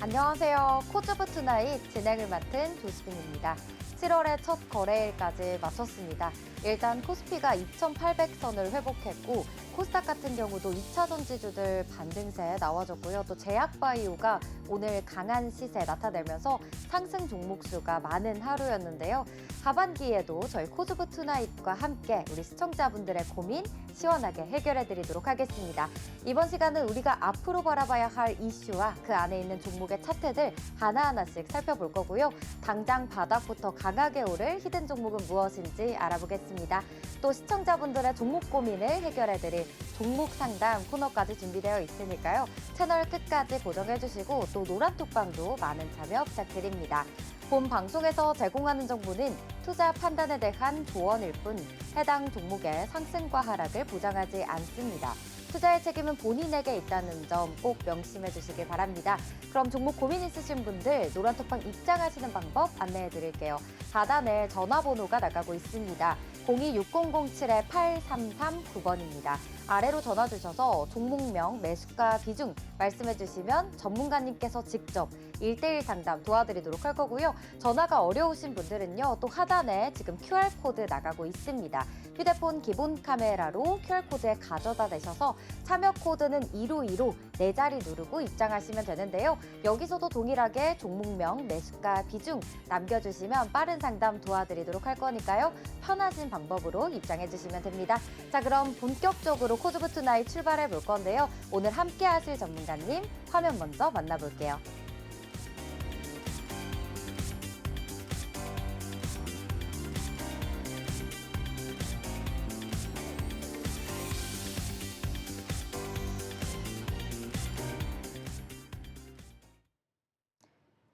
안녕하세요. 코즈부 투나잇 진행을 맡은 조수빈입니다. 7월의 첫 거래일까지 마쳤습니다. 일단 코스피가 2,800선을 회복했고 코스닥 같은 경우도 2차전 지주들 반등세 나와줬고요. 또 제약바이오가 오늘 강한 시세 나타내면서 상승 종목 수가 많은 하루였는데요. 하반기에도 저희 코즈부 투나잇과 함께 우리 시청자분들의 고민 시원하게 해결해드리도록 하겠습니다. 이번 시간은 우리가 앞으로 바라봐야 할 이슈와 그 안에 있는 종목의 차트들 하나하나씩 살펴볼 거고요. 당장 바닥부터 강하게 오를 히든 종목은 무엇인지 알아보겠습니다. 또 시청자분들의 종목 고민을 해결해드릴 종목 상담 코너까지 준비되어 있으니까요. 채널 끝까지 고정해주시고 또 노란톡방도 많은 참여 부탁드립니다. 본 방송에서 제공하는 정보는 투자 판단에 대한 조언일 뿐 해당 종목의 상승과 하락을 보장하지 않습니다. 투자의 책임은 본인에게 있다는 점 꼭 명심해 주시기 바랍니다. 그럼 종목 고민 있으신 분들 노란톡방 입장하시는 방법 안내해 드릴게요. 하단에 전화번호가 나가고 있습니다. 026007-8339번입니다. 아래로 전화 주셔서 종목명, 매수가 비중 말씀해 주시면 전문가님께서 직접 1대1 상담 도와드리도록 할 거고요. 전화가 어려우신 분들은요. 또 하단에 지금 QR코드 나가고 있습니다. 휴대폰 기본 카메라로 QR코드에 가져다 대셔서 참여 코드는 252로 4자리 누르고 입장하시면 되는데요. 여기서도 동일하게 종목명, 매수가 비중 남겨주시면 빠른 상담 도와드리도록 할 거니까요. 편하신 방법으로 입장해 주시면 됩니다. 자, 그럼 본격적으로 코즈부 투나잇 출발해 볼 건데요. 오늘 함께 하실 전문가님 화면 먼저 만나볼게요.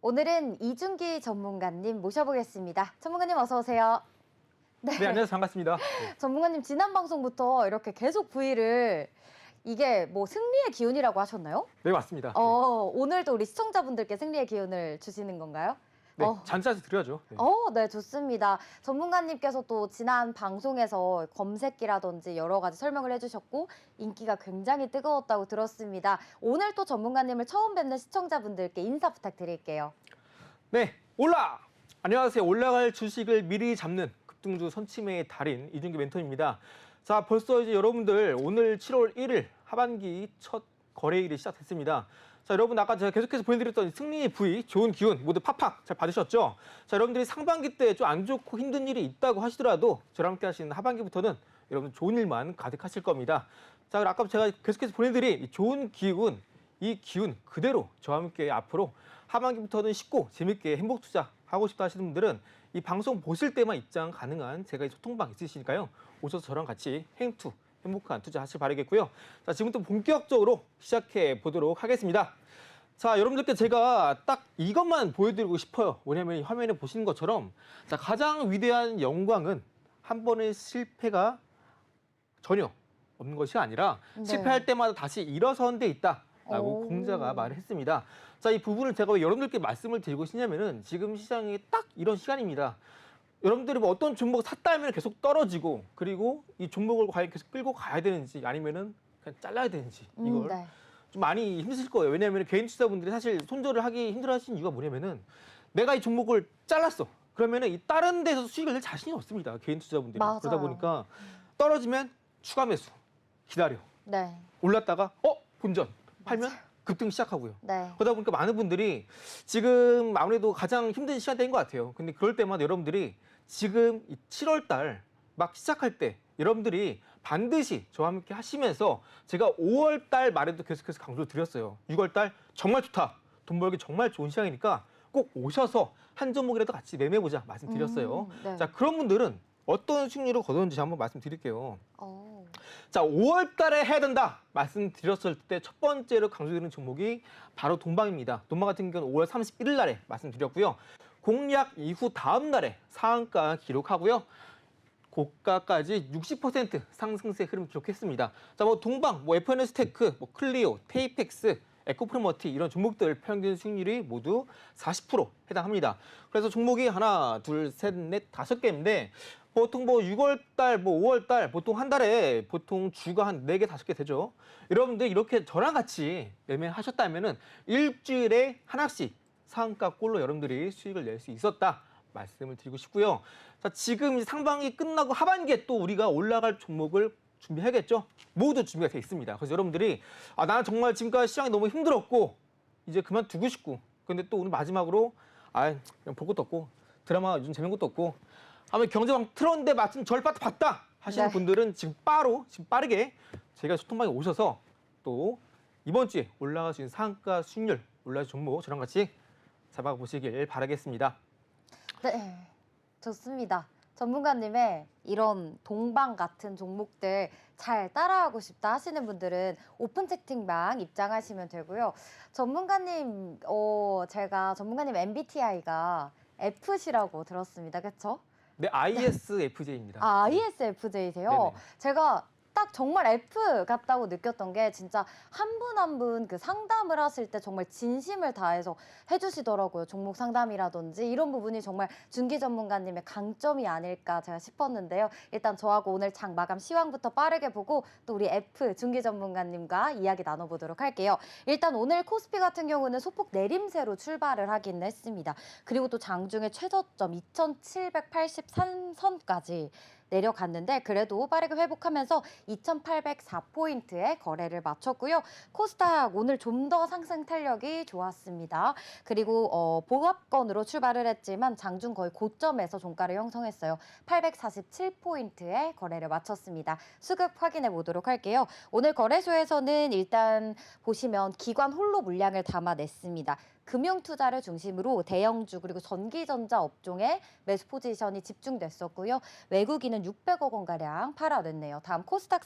오늘은 이준기 전문가님 모셔보겠습니다. 전문가님 어서 오세요. 네, 안녕하세요. 반갑습니다. 전문가님 지난 방송부터 이렇게 계속 V를 이게 뭐 승리의 기운이라고 하셨나요? 네, 맞습니다. 오늘도 우리 시청자분들께 승리의 기운을 주시는 건가요? 네, 잔짜지 드려야죠. 네. 네, 좋습니다. 전문가님께서 또 지난 방송에서 검색기라든지 여러 가지 설명을 해주셨고 인기가 굉장히 뜨거웠다고 들었습니다. 오늘 또 전문가님을 처음 뵙는 시청자분들께 인사 부탁드릴게요. 네, 안녕하세요. 올라갈 주식을 미리 잡는 급등주 선침의 달인 이준기 멘토입니다. 자, 벌써 이제 여러분들 오늘 7월 1일 하반기 첫 거래일이 시작됐습니다. 자, 여러분 아까 제가 계속해서 보여드렸던 승리의 부위, 좋은 기운 모두 팍팍 잘 받으셨죠? 자, 여러분들이 상반기 때 좀 안 좋고 힘든 일이 있다고 하시더라도 저랑 함께 하시는 하반기부터는 여러분 좋은 일만 가득하실 겁니다. 자, 그리고 아까 제가 계속해서 보내드린 이 좋은 기운, 이 기운 그대로 저와 함께 앞으로 하반기부터는 쉽고 재밌게 행복 투자 하고 싶다 하시는 분들은 이 방송 보실 때만 입장 가능한 제가 이 소통방 있으시니까요. 오셔서 저랑 같이 행복한 투자 하시길 바라겠고요. 자, 지금부터 본격적으로 시작해 보도록 하겠습니다. 자, 여러분들께 제가 딱 이것만 보여드리고 싶어요. 왜냐하면 화면에 보시는 것처럼 자, 가장 위대한 영광은 한 번의 실패가 전혀 없는 것이 아니라 실패할 때마다 다시 일어서는 데 있다라고 공자가 말을 했습니다. 자, 이 부분을 제가 왜 여러분들께 말씀을 드리고 싶냐면은 지금 시장이 딱 이런 시간입니다. 여러분들이 뭐 어떤 종목을 샀다 하면 계속 떨어지고 그리고 이 종목을 과연 계속 끌고 가야 되는지 아니면은 그냥 잘라야 되는지 이걸 좀 많이 힘드실 거예요. 왜냐하면 개인 투자자분들이 사실 손절을 하기 힘들어하시는 이유가 뭐냐면은 내가 이 종목을 잘랐어. 그러면은 이 다른 데서 수익을 낼 자신이 없습니다. 개인 투자자분들이. 맞아요. 그러다 보니까 떨어지면 추가 매수 기다려. 네. 올랐다가 본전 팔면 급등 시작하고요. 네. 그러다 보니까 많은 분들이 지금 아무래도 가장 힘든 시간대인 것 같아요. 근데 그럴 때마다 여러분들이 지금 이 7월 달 막 시작할 때 여러분들이 반드시 저와 함께 하시면서 제가 5월 달 말에도 계속해서 강조를 드렸어요. 6월 달 정말 좋다. 돈 벌기 정말 좋은 시장이니까 꼭 오셔서 한 종목이라도 같이 매매해보자 말씀드렸어요. 네. 자, 그런 분들은 어떤 승리를 거뒀는지 한번 말씀드릴게요. 오. 자, 5월 달에 해야 된다 말씀드렸을 때 첫 번째로 강조드리는 종목이 바로 동방입니다. 동방 같은 경우는 5월 31일 날에 말씀드렸고요. 공약 이후 다음 날에 상한가 기록하고요. 고가까지 60% 상승세 흐름 기록했습니다. 자, 뭐 동방, 뭐 FNS테크, 뭐 클리오, 테이펙스, 에코프로머티 이런 종목들 평균 수익률이 모두 40% 해당합니다. 그래서 종목이 하나, 둘, 셋, 넷, 5개인데 보통 뭐 6월 달, 뭐 5월 달 보통 한 달에 보통 주가 한 4개, 5개 되죠. 여러분들 이렇게 저랑 같이 매매하셨다면은 일주일에 하나씩 상한가꼴로 여러분들이 수익을 낼 수 있었다 말씀을 드리고 싶고요. 자, 지금 이제 상반기 끝나고 하반기에 또 우리가 올라갈 종목을 준비해야겠죠. 모두 준비가 돼 있습니다. 그래서 여러분들이 나는 정말 지금까지 시장이 너무 힘들었고 이제 그만두고 싶고 근데 또 오늘 마지막으로 그냥 볼 것도 없고 드라마 요즘 재밌는 것도 없고 아마 경제방 틀었는데 마침 절 봤다 하시는 네. 분들은 지금 빠르게 저희가 소통방에 오셔서 또 이번 주에 올라갈 수 있는 상한가 수익률 올라갈 종목 저랑 같이 잡아보시길 바라겠습니다. 네, 좋습니다. 전문가님의 이런 동방 같은 종목들 잘 따라하고 싶다 하시는 분들은 오픈 채팅방 입장하시면 되고요. 전문가님, 제가 전문가님 MBTI가 F시라고 들었습니다. 그렇죠? 네, ISFJ입니다. ISFJ세요? 네네. 제가 딱 정말 F 같다고 느꼈던 게 진짜 한 분 한 분 그 상담을 하실 때 정말 진심을 다해서 해주시더라고요. 종목 상담이라든지 이런 부분이 정말 중기 전문가님의 강점이 아닐까 제가 싶었는데요. 일단 저하고 오늘 장 마감 시황부터 빠르게 보고 또 우리 F 중기 전문가님과 이야기 나눠보도록 할게요. 일단 오늘 코스피 같은 경우는 소폭 내림세로 출발을 하긴 했습니다. 그리고 또 장중에 최저점 2783선까지 내려갔는데 그래도 빠르게 회복하면서 2804포인트에 거래를 마쳤고요. 코스닥 오늘 좀 더 상승 탄력이 좋았습니다. 그리고 복합권으로 출발을 했지만 장중 거의 고점에서 종가를 형성했어요. 847포인트에 거래를 마쳤습니다. 수급 확인해 보도록 할게요. 오늘 거래소에서는 일단 보시면 기관 홀로 물량을 담아냈습니다. 금융투자를 중심으로 대형주 그리고 전기전자 업종에 매수 포지션이 집중됐었고요. 외국인은 600억 원가량 팔아냈네요. 다음 코스닥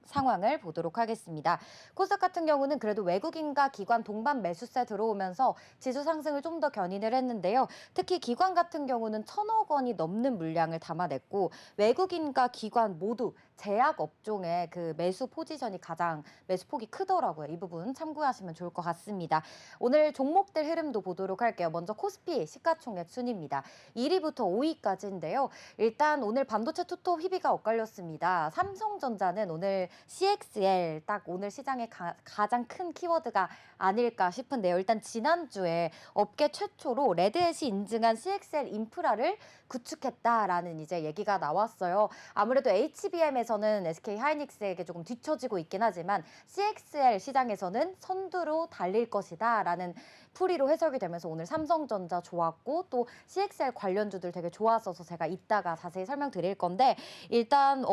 상황을 보도록 하겠습니다. 코스닥 같은 경우는 그래도 외국인과 기관 동반 매수세 들어오면서 지수 상승을 좀 더 견인을 했는데요. 특히 기관 같은 경우는 1,000억 원이 넘는 물량을 담아냈고 외국인과 기관 모두 제약 업종의 그 매수 포지션이 가장 매수폭이 크더라고요. 이 부분 참고하시면 좋을 것 같습니다. 오늘 종목들 흐름도 보도록 할게요. 먼저 코스피 시가총액 순입니다. 1위부터 5위까지인데요. 일단 오늘 반도체 투톱 희비가 엇갈렸습니다. 삼성전자는 오늘 CXL 딱 오늘 시장의 가장 큰 키워드가 아닐까 싶은데요. 일단 지난주에 업계 최초로 레드햇이 인증한 CXL 인프라를 구축했다라는 이제 얘기가 나왔어요. 아무래도 HBM에서는 SK 하이닉스에게 조금 뒤처지고 있긴 하지만 CXL 시장에서는 선두로 달릴 것이다라는 풀이로 해석이 되면서 오늘 삼성전자 좋았고 또 CXL 관련주들 되게 좋았어서 제가 이따가 자세히 설명드릴 건데 일단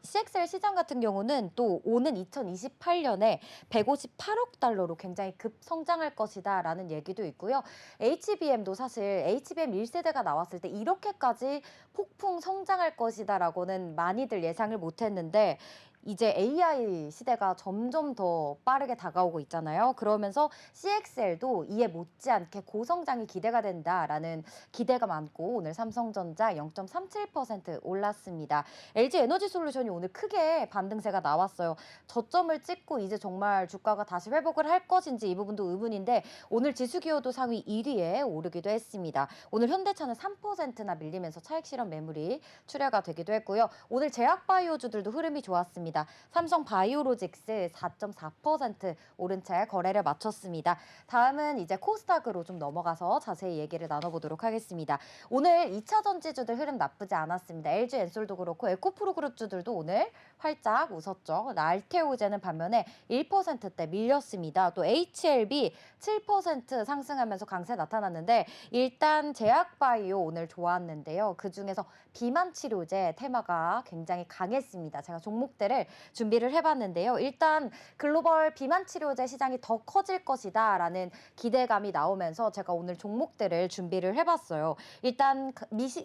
CXL 시장 같은 경우는 또 오는 2028년에 158억 달러로 굉장히 급성장할 것이다라는 얘기도 있고요. HBM도 사실 HBM 1세대가 나왔을 때 이렇게까지 폭풍 성장할 것이다라고는 많이들 예상을 못했는데 이제 AI 시대가 점점 더 빠르게 다가오고 있잖아요. 그러면서 CXL도 이에 못지않게 고성장이 기대가 된다라는 기대가 많고 오늘 삼성전자 0.37% 올랐습니다. LG에너지솔루션이 오늘 크게 반등세가 나왔어요. 저점을 찍고 이제 정말 주가가 다시 회복을 할 것인지 이 부분도 의문인데 오늘 지수기호도 상위 1위에 오르기도 했습니다. 오늘 현대차는 3%나 밀리면서 차익 실현 매물이 출하가 되기도 했고요. 오늘 제약바이오주들도 흐름이 좋았습니다. 삼성 바이오로직스 4.4% 오른 채 거래를 마쳤습니다. 다음은 이제 코스닥으로 좀 넘어가서 자세히 얘기를 나눠보도록 하겠습니다. 오늘 2차 전지주들 흐름 나쁘지 않았습니다. LG 엔솔도 그렇고 에코프로 그룹주들도 오늘 활짝 웃었죠. 알테오제는 반면에 1%대 밀렸습니다. 또 HLB 7% 상승하면서 강세 나타났는데 일단 제약바이오 오늘 좋았는데요. 그중에서 비만 치료제 테마가 굉장히 강했습니다. 제가 종목들을 준비를 해봤는데요. 일단 글로벌 비만 치료제 시장이 더 커질 것이다라는 기대감이 나오면서 제가 오늘 종목들을 준비를 해봤어요. 일단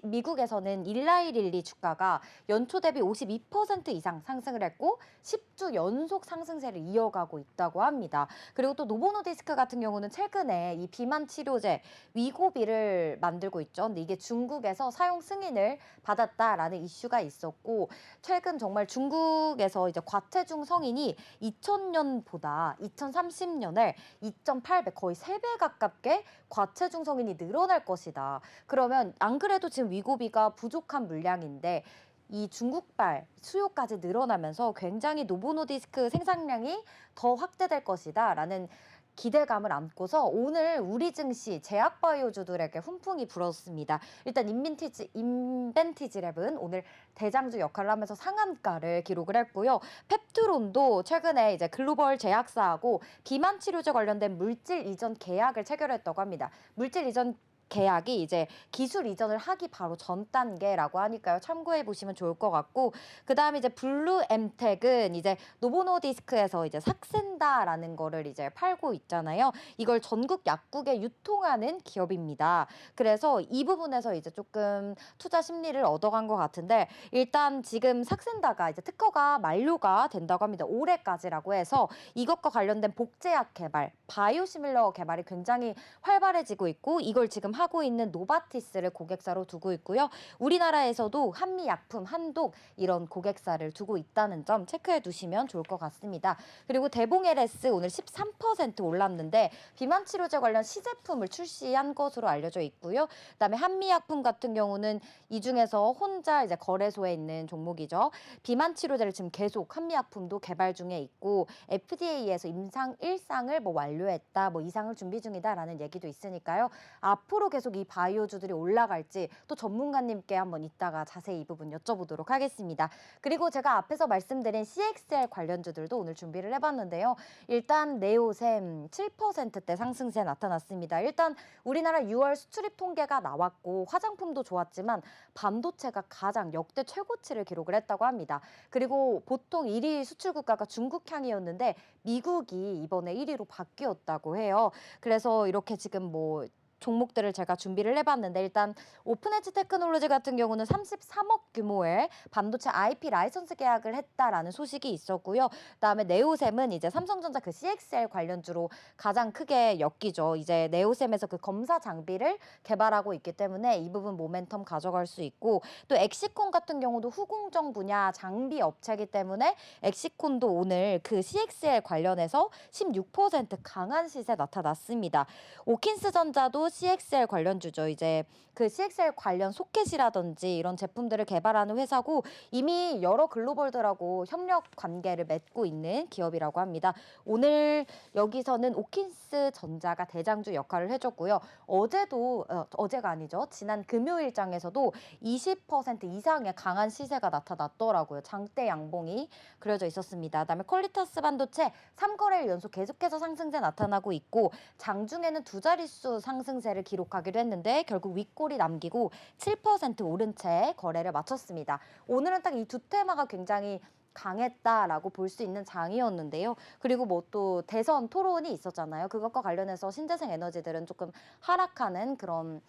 미국에서는 일라이릴리 주가가 연초 대비 52% 이상 상승을 했고 10주 연속 상승세를 이어가고 있다고 합니다. 그리고 또 노보노디스크 같은 경우는 최근에 이 비만 치료제 위고비를 만들고 있죠. 근데 이게 중국에서 사용 승인을 받았다라는 이슈가 있었고 최근 정말 중국에서 이제 과체중 성인이 2000년보다 2030년에 2.8배 거의 3배 가깝게 과체중 성인이 늘어날 것이다. 그러면 안 그래도 지금 위고비가 부족한 물량인데 이 중국발 수요까지 늘어나면서 굉장히 노보노디스크 생산량이 더 확대될 것이다라는 기대감을 안고서 오늘 우리 증시 제약바이오주들에게 훈풍이 불었습니다. 일단 인벤티지랩은 오늘 대장주 역할을 하면서 상한가를 기록을 했고요. 펩트론도 최근에 이제 글로벌 제약사하고 비만 치료제 관련된 물질 이전 계약을 체결했다고 합니다. 물질 이전 계약이 이제 기술 이전을 하기 바로 전 단계라고 하니까요. 참고해 보시면 좋을 것 같고, 그다음에 이제 블루엠텍은 이제 노보노디스크에서 이제 삭센다라는 거를 이제 팔고 있잖아요. 이걸 전국 약국에 유통하는 기업입니다. 그래서 이 부분에서 이제 조금 투자 심리를 얻어간 것 같은데, 일단 지금 삭센다가 이제 특허가 만료가 된다고 합니다. 올해까지라고 해서 이것과 관련된 복제약 개발, 바이오시밀러 개발이 굉장히 활발해지고 있고, 이걸 지금 하고 있는 노바티스를 고객사로 두고 있고요. 우리나라에서도 한미약품, 한독 이런 고객사를 두고 있다는 점 체크해 두시면 좋을 것 같습니다. 그리고 대봉LS 오늘 13% 올랐는데 비만 치료제 관련 시제품을 출시한 것으로 알려져 있고요. 그다음에 한미약품 같은 경우는 이 중에서 혼자 이제 거래소에 있는 종목이죠. 비만 치료제를 지금 계속 한미약품도 개발 중에 있고 FDA에서 임상 1상을 뭐 완료했다, 뭐 2상을 준비 중이다라는 얘기도 있으니까요. 앞으로 계속 이 바이오주들이 올라갈지 또 전문가님께 한번 이따가 자세히 이 부분 여쭤보도록 하겠습니다. 그리고 제가 앞에서 말씀드린 CXL 관련주들도 오늘 준비를 해봤는데요. 일단 네오셈 7%대 상승세 나타났습니다. 일단 우리나라 6월 수출입 통계가 나왔고 화장품도 좋았지만 반도체가 가장 역대 최고치를 기록을 했다고 합니다. 그리고 보통 1위 수출 국가가 중국향이었는데 미국이 이번에 1위로 바뀌었다고 해요. 그래서 이렇게 지금 뭐 종목들을 제가 준비를 해봤는데, 일단 오픈엣지 테크놀로지 같은 경우는 33억 규모의 반도체 IP 라이선스 계약을 했다라는 소식이 있었고요. 그다음에 네오셈은 이제 삼성전자 그 CXL 관련주로 가장 크게 엮이죠. 이제 네오셈에서 그 검사 장비를 개발하고 있기 때문에 이 부분 모멘텀 가져갈 수 있고, 또 엑시콘 같은 경우도 후공정 분야 장비 업체이기 때문에 엑시콘도 오늘 그 CXL 관련해서 16% 강한 시세 나타났습니다. 오킨스전자도 CXL 관련주죠. 이제 그 CXL 관련 소켓이라든지 이런 제품들을 개발하는 회사고 이미 여러 글로벌들하고 협력 관계를 맺고 있는 기업이라고 합니다. 오늘 여기서는 오킨스전자가 대장주 역할을 해줬고요. 어제가 아니죠. 지난 금요일장에서도 20% 이상의 강한 시세가 나타났더라고요. 장대 양봉이 그려져 있었습니다. 그다음에 퀄리타스 반도체 3거래일 연속 계속해서 상승세 나타나고 있고, 장중에는 두 자릿수 상승세를 기록하기도 했는데 결국 윗골이 남기고 7% 오른 채 거래를 마쳤습니다. 오늘은 딱 이 두 테마가 굉장히 강했다라고 볼 수 있는 장이었는데요. 그리고 뭐 또 대선 토론이 있었잖아요. 그것과 관련해서 신재생 에너지들은 조금 하락하는 그런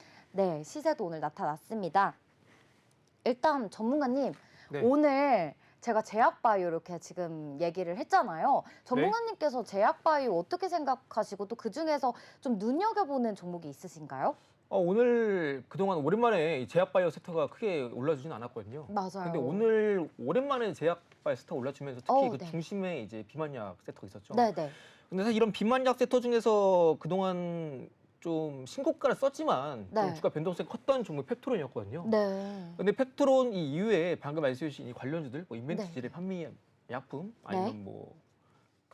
시세도 오늘 나타났습니다. 일단 전문가님, 네. 오늘 제가 제약바이오 이렇게 지금 얘기를 했잖아요. 전문가님께서 제약바이오 어떻게 생각하시고 또 그중에서 좀 눈여겨보는 종목이 있으신가요? 오늘 그동안 오랜만에 이 제약바이오 섹터가 크게 올라주진 않았거든요. 맞아요. 근데 오늘 오랜만에 제약바이오 섹터 올라주면서 특히 그 네. 중심에 이제 비만약 섹터 있었죠. 네네. 근데 사실 이런 비만약 섹터 중에서 그동안 좀 신고가를 썼지만 네. 좀 주가 변동성이 컸던 종목이 펩트론이었거든요. 네. 근데 펩트론 이 이후에 방금 말씀해 주신 이 관련주들, 뭐 인벤티지를 판매약품 아니면 뭐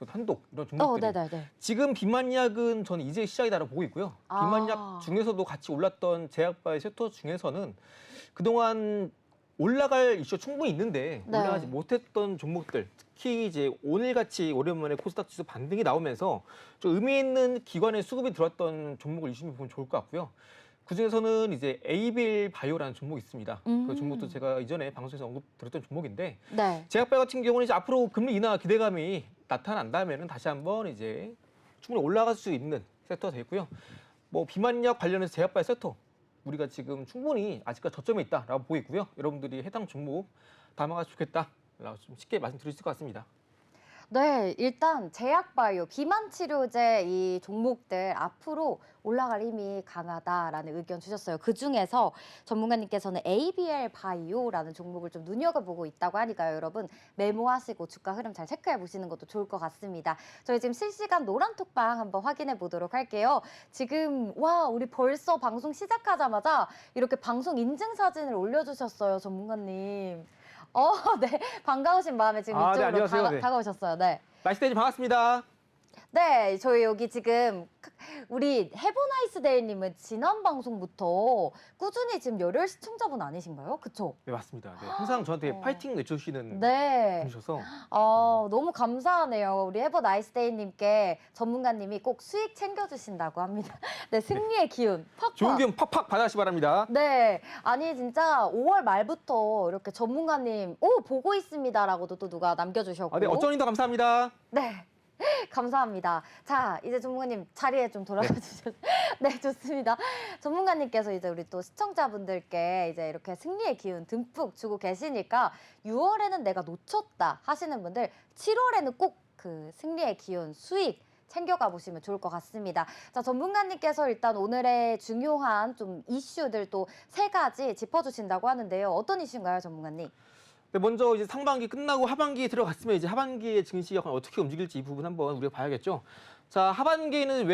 그 한독 이런 종목들이 네네네. 지금 비만약은 저는 이제 시작이다라고 보고 있고요. 비만약 아. 중에서도 같이 올랐던 제약바이오 섹터 중에서는 그동안 올라갈 이슈가 충분히 있는데 네. 올라가지 못했던 종목들, 특히 이제 오늘같이 오랜만에 코스닥 지수 반등이 나오면서 좀 의미 있는 기관의 수급이 들어왔던 종목을 유심히 보면 좋을 것 같고요. 그중에서는 이제 에이빌 바이오라는 종목이 있습니다. 그 종목도 제가 이전에 방송에서 언급드렸던 종목인데, 네. 제약바이오 같은 경우는 이제 앞으로 금리 인하 기대감이 나타난다면은 다시 한번 이제 충분히 올라갈 수 있는 섹터가 되고요. 뭐 비만약 관련해서 제약바이오 섹터 우리가 지금 충분히 아직까지 저점에 있다라고 보고 있고요. 여러분들이 해당 종목 담아가면 좋겠다라고 좀 쉽게 말씀드릴 수 있을 것 같습니다. 네, 일단 제약바이오, 비만 치료제 이 종목들 앞으로 올라갈 힘이 강하다라는 의견 주셨어요. 그중에서 전문가님께서는 ABL 바이오라는 종목을 좀 눈여겨보고 있다고 하니까요. 여러분 메모하시고 주가 흐름 잘 체크해 보시는 것도 좋을 것 같습니다. 저희 지금 실시간 노란톡방 한번 확인해 보도록 할게요. 지금 우리 벌써 방송 시작하자마자 이렇게 방송 인증 사진을 올려주셨어요, 전문가님. 네. 반가우신 마음에 지금 네, 이쪽으로 안녕하세요. 네. 다가오셨어요. 네. 날씨대님 반갑습니다. 네, 저희 여기 지금 우리 해보나이스데이님은 지난 방송부터 꾸준히 지금 열혈 시청자분 아니신가요? 그쵸? 네, 맞습니다. 네, 항상 저한테 파이팅 외쳐주시는 네. 분이셔서 너무 감사하네요. 우리 해보나이스데이님께 전문가님이 꼭 수익 챙겨주신다고 합니다. 네, 승리의 기운 팍팍. 좋은 기운 팍팍 받아가시 바랍니다. 네, 아니 진짜 5월 말부터 이렇게 전문가님 보고 있습니다라고도 또 누가 남겨주셨고. 네, 어쩐이도 감사합니다. 네. 감사합니다. 자, 이제 전문가님 자리에 좀 돌아가 주셔서. 네, 좋습니다. 전문가님께서 이제 우리 또 시청자분들께 이제 이렇게 승리의 기운 듬뿍 주고 계시니까 6월에는 내가 놓쳤다 하시는 분들 7월에는 꼭 그 승리의 기운 수익 챙겨가 보시면 좋을 것 같습니다. 자, 전문가님께서 일단 오늘의 중요한 좀 이슈들 또 3가지 짚어주신다고 하는데요. 어떤 이슈인가요, 전문가님? 네, 먼저 이제 상반기 끝나고 하반기에 들어갔으면 이제 하반기의 증시가 어떻게 움직일지 이 부분 한번 우리가 봐야겠죠. 자, 하반기에는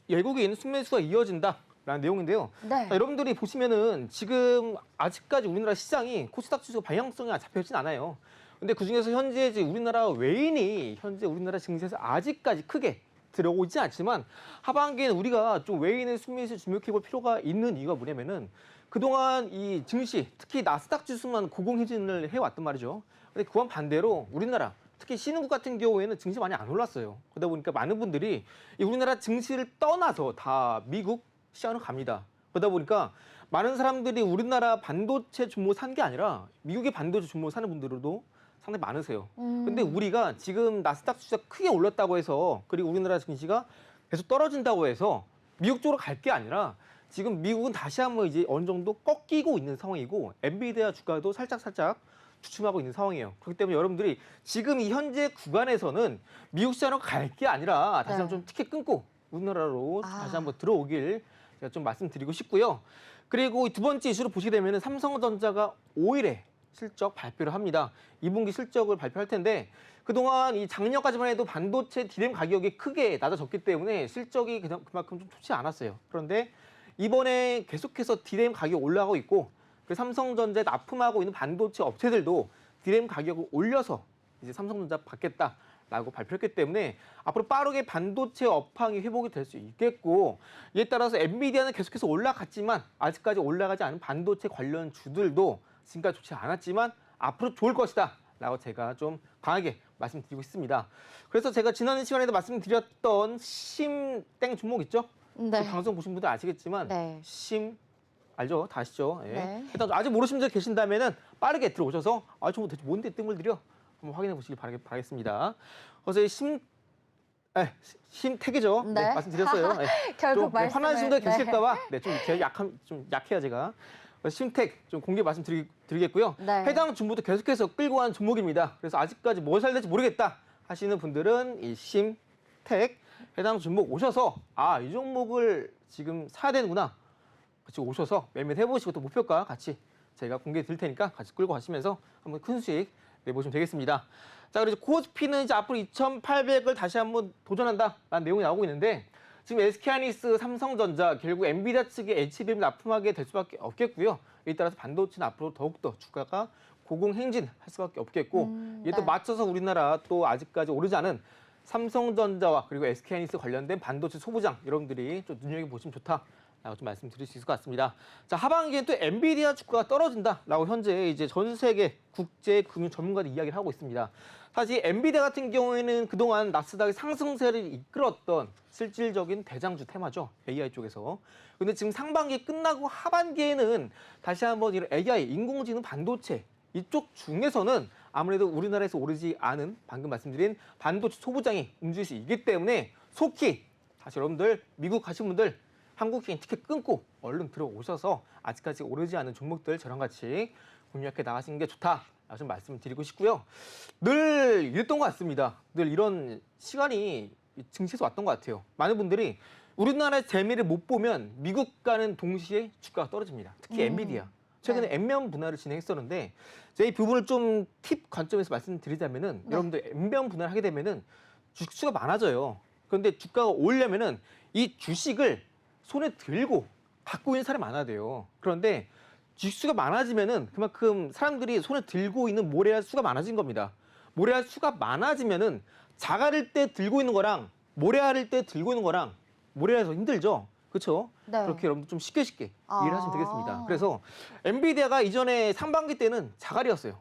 외국인 순매수가 이어진다라는 내용인데요. 네. 자, 여러분들이 보시면은 지금 아직까지 우리나라 시장이 코스닥 지수 방향성이 잡혀있진 않아요. 근데 그중에서 현재 이제 우리나라 외인이 현재 우리나라 증시에서 아직까지 크게 들어오지 않지만 하반기에는 우리가 좀 외인의 순매수에 주목해볼 필요가 있는 이유가 뭐냐면은 그동안 이 증시, 특히 나스닥 지수만 고공행진을 해왔단 말이죠. 근데 그와 반대로 우리나라, 특히 신흥국 같은 경우에는 증시 많이 안 올랐어요. 그러다 보니까 많은 분들이 이 우리나라 증시를 떠나서 다 미국 시장으로 갑니다. 그러다 보니까 많은 사람들이 우리나라 반도체 종목 산 게 아니라 미국의 반도체 종목 사는 분들도 상당히 많으세요. 근데 우리가 지금 나스닥 지수가 크게 올랐다고 해서 그리고 우리나라 증시가 계속 떨어진다고 해서 미국 쪽으로 갈 게 아니라 지금 미국은 다시 한번 이제 어느 정도 꺾이고 있는 상황이고 엔비디아 주가도 살짝 주춤하고 있는 상황이에요. 그렇기 때문에 여러분들이 지금 이 현재 구간에서는 미국 시장으로 갈 게 아니라 다시 한번 좀 티켓 끊고 우리나라로 다시 한번 들어오길 제가 좀 말씀드리고 싶고요. 그리고 두 번째 이슈로 보시게 되면 삼성전자가 5일에 실적 발표를 합니다. 2분기 실적을 발표할 텐데 그동안 이 작년까지만 해도 반도체 디램 가격이 크게 낮아졌기 때문에 실적이 그만큼 좀 좋지 않았어요. 그런데 이번에 계속해서 디램 가격이 올라가고 있고 그래서 삼성전자에 납품하고 있는 반도체 업체들도 디램 가격을 올려서 이제 삼성전자 받겠다라고 발표했기 때문에 앞으로 빠르게 반도체 업황이 회복이 될 수 있겠고 이에 따라서 엔비디아는 계속해서 올라갔지만 아직까지 올라가지 않은 반도체 관련 주들도 지금까지 좋지 않았지만 앞으로 좋을 것이다 라고 제가 좀 강하게 말씀드리고 있습니다. 그래서 제가 지난 시간에도 말씀드렸던 심땡 종목 있죠? 네. 방송 보신 분들 아시겠지만 네. 심 알죠? 다 아시죠? 예. 네. 일단 아직 모르시는 분들 계신다면은 빠르게 들어오셔서 저거 대체 뭔데 뜸을 들여? 한번 확인해 보시기 바라겠습니다. 그래서 심택이죠. 네. 네, 말씀드렸어요. 예. 결국 좀 말씀을. 화나신 분들 계실까봐 좀 약해요 제가. 심택 좀 공개 말씀드리겠고요. 네. 해당 종목도 계속해서 끌고 가는 종목입니다. 그래서 아직까지 뭐 사야 될지 모르겠다 하시는 분들은 이 심택 해당 종목 오셔서 이 종목을 지금 사야 되는구나. 같이 오셔서 매매를 해보시고 또 목표가 같이 제가 공개해 드릴 테니까 같이 끌고 가시면서 한번 큰 수익 내보시면 되겠습니다. 자, 그래서 코스피는 이제 앞으로 2,800을 다시 한번 도전한다라는 내용이 나오고 있는데 지금 SK하이닉스, 삼성전자 결국 엔비디아 측에 HBM을 납품하게 될 수밖에 없겠고요. 이에 따라서 반도체는 앞으로 더욱더 주가가 고공행진할 수밖에 없겠고 이에 또 네. 맞춰서 우리나라 또 아직까지 오르지 않은 삼성전자와 그리고 SK하이닉스 관련된 반도체 소부장 여러분들이 좀 눈여겨보시면 좋다라고 좀 말씀드릴 수 있을 것 같습니다. 자, 하반기엔 또 엔비디아 주가가 떨어진다라고 현재 이제 전 세계 국제 금융 전문가들이 이야기를 하고 있습니다. 사실 엔비디아 같은 경우에는 그동안 나스닥의 상승세를 이끌었던 실질적인 대장주 테마죠. AI 쪽에서. 근데 지금 상반기 끝나고 하반기에는 다시 한번 이런 AI, 인공지능 반도체 이쪽 중에서는 아무래도 우리나라에서 오르지 않은 방금 말씀드린 반도체 소부장이 움직일 수 있기 때문에 속히 다시 여러분들 미국 가신 분들 한국행 티켓 끊고 얼른 들어오셔서 아직까지 오르지 않은 종목들 저랑 같이 공략해 나가시는 게 좋다라고 좀 말씀드리고 싶고요. 늘 이랬던 것 같습니다. 늘 이런 시간이 증시에서 왔던 것 같아요. 많은 분들이 우리나라의 재미를 못 보면 미국과는 동시에 주가가 떨어집니다. 특히 엔비디아. 최근에 N면 분할을 진행했었는데 이 부분을 좀 팁 관점에서 말씀드리자면은 여러분들 N면 분할을 하게 되면은 주식수가 많아져요. 그런데 주가가 오르려면은 이 주식을 손에 들고 갖고 있는 사람이 많아야 돼요. 그런데 주식수가 많아지면은 그만큼 사람들이 손에 들고 있는 모래알 수가 많아진 겁니다. 모래알 수가 많아지면은 자갈일 때 들고 있는 거랑 모래알일 때 들고 있는 거랑 모래알이 더 힘들죠. 그렇죠? 네. 그렇게 여러분들 좀 쉽게 아. 이해를 하시면 되겠습니다. 그래서 엔비디아가 이전에 상반기 때는 자갈이었어요.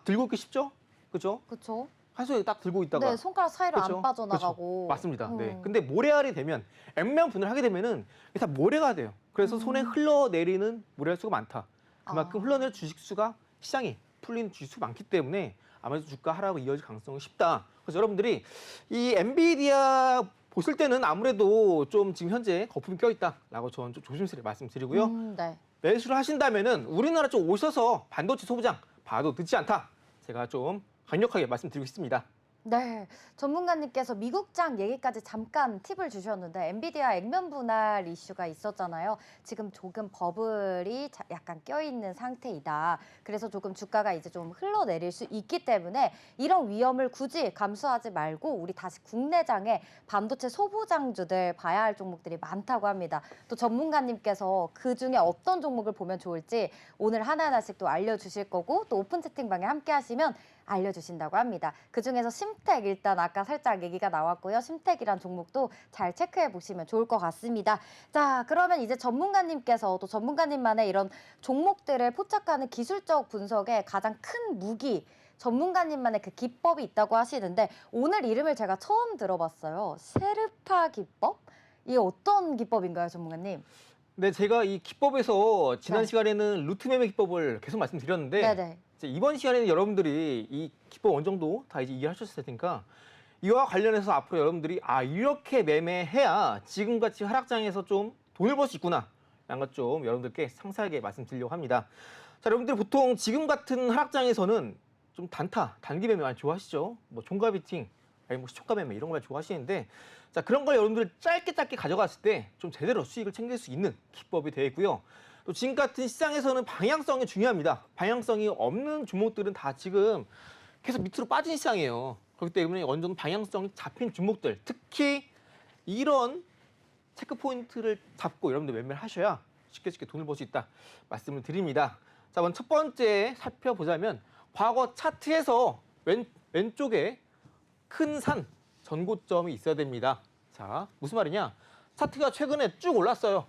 들고 있기 쉽죠? 그렇죠? 그렇죠. 한 손에 딱 들고 있다가 네, 손가락 사이로 그쵸? 안 빠져나가고. 그쵸. 맞습니다. 네. 근데 모래알이 되면 N면 분을 하게 되면은 이게 다 모래가 돼요. 그래서 손에 흘러내리는 모래알 수가 많다. 그만큼 아. 흘러내릴 주식 수가 시장이 풀린 주식 수가 많기 때문에 아무래도 주가 하락으로 이어질 가능성이 쉽다. 그래서 여러분들이 이 엔비디아 보실 때는 아무래도 좀 지금 현재 거품이 껴있다라고 저는 좀 조심스레 말씀드리고요. 네. 매수를 하신다면은 우리나라 쪽 오셔서 반도체 소부장 봐도 늦지 않다. 제가 좀 강력하게 말씀드리고 싶습니다. 네, 전문가님께서 미국장 얘기까지 잠깐 팁을 주셨는데 엔비디아 액면 분할 이슈가 있었잖아요. 지금 조금 버블이 약간 껴있는 상태이다. 그래서 조금 주가가 이제 좀 흘러내릴 수 있기 때문에 이런 위험을 굳이 감수하지 말고 우리 다시 국내장에 반도체 소부장주들 봐야 할 종목들이 많다고 합니다. 또 전문가님께서 그중에 어떤 종목을 보면 좋을지 오늘 하나하나씩 또 알려주실 거고 또 오픈 채팅방에 함께 하시면 알려주신다고 합니다. 그중에서 심택 일단 아까 살짝 얘기가 나왔고요. 심택이란 종목도 잘 체크해 보시면 좋을 것 같습니다. 자, 그러면 이제 전문가님께서 또 전문가님만의 이런 종목들을 포착하는 기술적 분석의 가장 큰 무기 전문가님만의 그 기법이 있다고 하시는데 오늘 이름을 제가 처음 들어봤어요. 셰르파 기법? 이게 어떤 기법인가요, 전문가님? 네, 제가 이 기법에서 지난 네. 시간에는 루트 매매 기법을 계속 말씀드렸는데 네네. 이제 이번 시간에는 여러분들이 이 기법 어느 정도 다 이제 이해하셨을 테니까 이와 관련해서 앞으로 여러분들이 이렇게 매매해야 지금같이 하락장에서 좀 돈을 벌 수 있구나 라는 것 좀 여러분들께 상세하게 말씀드리려고 합니다. 자, 여러분들 보통 지금 같은 하락장에서는 좀 단기 매매 많이 좋아하시죠? 뭐 종가 비팅, 아니 뭐 시초가 매매 이런 거 많이 좋아하시는데 자, 그런 걸 여러분들 짧게 가져갔을 때 좀 제대로 수익을 챙길 수 있는 기법이 되어 있고요. 또 지금 같은 시장에서는 방향성이 중요합니다. 방향성이 없는 종목들은 다 지금 계속 밑으로 빠진 시장이에요. 그렇기 때문에 어느 정도 방향성이 잡힌 종목들, 특히 이런 체크 포인트를 잡고 여러분들 매매를 하셔야 쉽게 돈을 벌 수 있다 말씀을 드립니다. 자, 먼저 첫 번째 살펴보자면 과거 차트에서 왼쪽에 큰 산 전고점이 있어야 됩니다. 자, 무슨 말이냐? 차트가 최근에 쭉 올랐어요.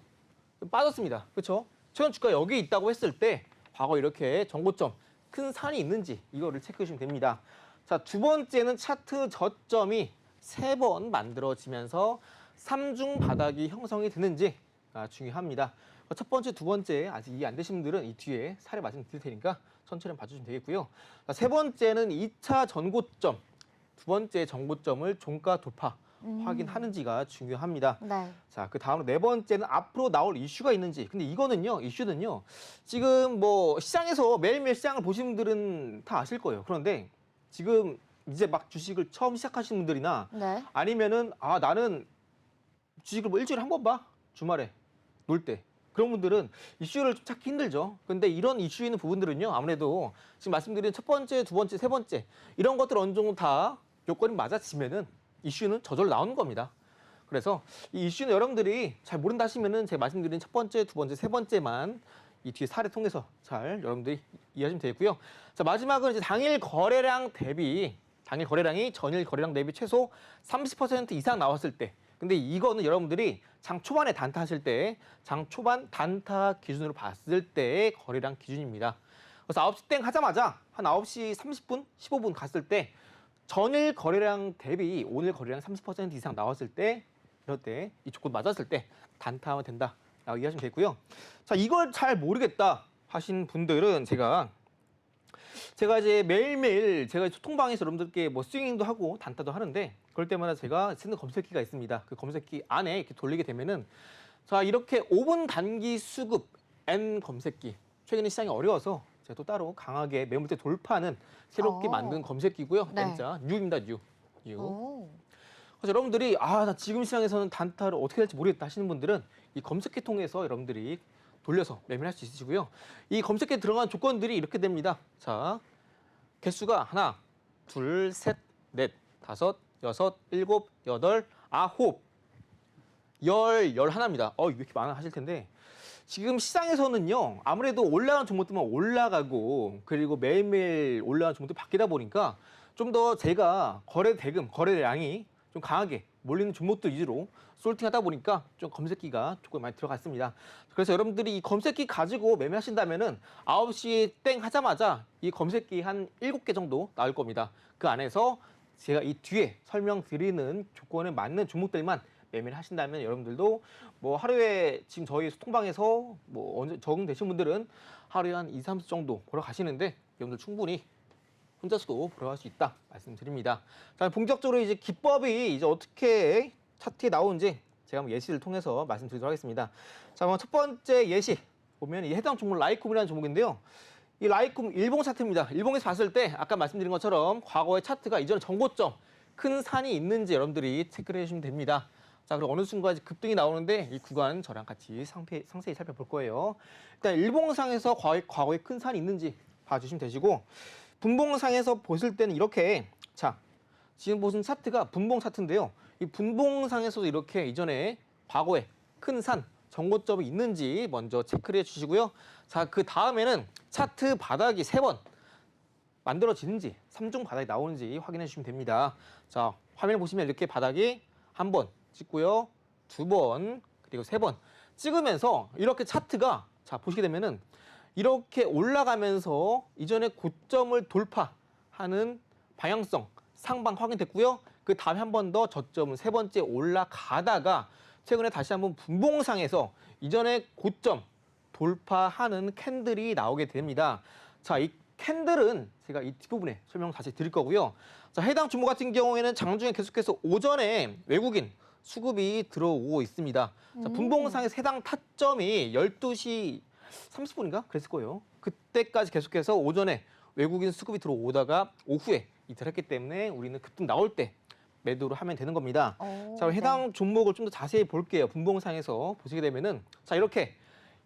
빠졌습니다. 그렇죠? 최근 주가 여기 있다고 했을 때 과거 이렇게 전고점 큰 산이 있는지 이거를 체크해 주시면 됩니다. 자, 두 번째는 차트 저점이 3번 만들어지면서 삼중 바닥이 형성이 되는지가 중요합니다. 첫 번째, 두 번째 아직 이해 안 되신 분들은 이 뒤에 사례 말씀드릴 테니까 천천히 봐주시면 되겠고요. 자, 세 번째는 2차 전고점, 두 번째 전고점을 종가 돌파 확인하는지가 중요합니다. 네. 자, 그 다음으로 네 번째는 앞으로 나올 이슈가 있는지. 근데 이슈는요. 지금 뭐 시장에서 매일매일 시장을 보시는 분들은 다 아실 거예요. 그런데 지금 이제 막 주식을 처음 시작하시는 분들이나 네. 아니면은 나는 주식을 뭐 일주일에 한 번 봐. 주말에 놀 때. 그런 분들은 이슈를 좀 찾기 힘들죠. 근데 이런 이슈 있는 부분들은요. 아무래도 지금 말씀드린 첫 번째, 두 번째, 세 번째 이런 것들 어느 정도 다 요건이 맞아지면은 이슈는 저절로 나오는 겁니다. 그래서 이 이슈는 여러분들이 잘 모른다 하시면은 제가 말씀드린 첫 번째, 두 번째, 세 번째만 이 뒤에 사례 통해서 잘 여러분들이 이해하시면 되겠고요. 자, 마지막은 이제 당일 거래량이 전일 거래량 대비 최소 30% 이상 나왔을 때. 근데 이거는 여러분들이 장 초반에 단타하실 때, 장 초반 단타 기준으로 봤을 때의 거래량 기준입니다. 그래서 9시 땡 하자마자 한 9시 30분, 15분 갔을 때 전일 거래량 대비 오늘 거래량 30% 이상 나왔을 때 이럴 때 이 조건 맞았을 때 단타하면 된다라고 이해하시면 되고요. 자, 이걸 잘 모르겠다 하신 분들은 제가 이제 매일매일 제가 소통방에서 여러분들께 뭐 스윙도 하고 단타도 하는데 그럴 때마다 제가 쓰는 검색기가 있습니다. 그 검색기 안에 이렇게 돌리게 되면은 자, 이렇게 5분 단기 수급 N 검색기. 최근에 시장이 어려워서 제가 또 따로 강하게 매물대 돌파하는 새롭게 만든 검색기고요. 네. N자 뉴입니다. 뉴. 오. 그래서 여러분들이 나 지금 시장에서는 단타를 어떻게 할지 모르겠다 하시는 분들은 이 검색기 통해서 여러분들이 돌려서 매매할 수 있으시고요. 이 검색기에 들어간 조건들이 이렇게 됩니다. 자, 개수가 하나, 둘, 셋, 넷, 다섯, 여섯, 일곱, 여덟, 아홉, 열하나입니다. 왜 이렇게 많아 하실 텐데 지금 시장에서는요, 아무래도 올라가는 종목들만 올라가고, 그리고 매일매일 올라가는 종목들이 바뀌다 보니까 좀 더 제가 거래 대금, 거래량이 좀 강하게 몰리는 종목들 위주로 솔팅하다 보니까 좀 검색기가 조금 많이 들어갔습니다. 그래서 여러분들이 이 검색기 가지고 매매하신다면은 9시 땡 하자마자 이 검색기 한 7개 정도 나올 겁니다. 그 안에서 제가 이 뒤에 설명드리는 조건에 맞는 종목들만 매매를 하신다면 여러분들도 뭐 하루에 지금 저희 소통방에서 뭐 언제 적응되신 분들은 하루에 한 2, 3수 정도 보러 가시는데 여러분들 충분히 혼자서도 보러 갈 수 있다 말씀드립니다. 자, 본격적으로 이제 기법이 이제 어떻게 차트에 나오는지 제가 한번 예시를 통해서 말씀드리도록 하겠습니다. 자, 그럼 첫 번째 예시 보면 이 해당 종목 라이쿰이라는 종목인데요. 이 라이쿰 일봉 차트입니다. 일봉에서 봤을 때 아까 말씀드린 것처럼 과거의 차트가 이전 정고점 큰 산이 있는지 여러분들이 체크를 해주시면 됩니다. 자, 그럼 어느 순간 급등이 나오는데 이 구간 저랑 같이 상세히 살펴볼 거예요. 일단 일봉상에서 과거에 큰 산이 있는지 봐주시면 되시고 분봉상에서 보실 때는 이렇게 자 지금 보신 차트가 분봉 차트인데요. 이 분봉상에서도 이렇게 이전에 과거에 큰 산 정고점이 있는지 먼저 체크를 해주시고요. 자, 그 다음에는 차트 바닥이 3번 만들어지는지 3중 바닥이 나오는지 확인해 주시면 됩니다. 자, 화면을 보시면 이렇게 바닥이 1번 찍고요. 2번 그리고 3번 찍으면서 이렇게 차트가 자 보시게 되면은 이렇게 올라가면서 이전에 고점을 돌파하는 방향성 상방 확인됐고요. 그 다음에 한 번 더 저점은 3번째 올라가다가 최근에 다시 한번 분봉상에서 이전에 고점 돌파하는 캔들이 나오게 됩니다. 자, 이 캔들은 제가 이 뒷부분에 설명 다시 드릴 거고요. 자, 해당 종목 같은 경우에는 장중에 계속해서 오전에 외국인 수급이 들어오고 있습니다. 자, 분봉상에서 해당 타점이 12시 30분인가? 그랬을 거예요. 그때까지 계속해서 오전에 외국인 수급이 들어오다가 오후에 이탈했기 때문에 우리는 급등 나올 때 매도를 하면 되는 겁니다. 자, 해당 종목을 좀 더 자세히 볼게요. 분봉상에서 보시게 되면은 자, 이렇게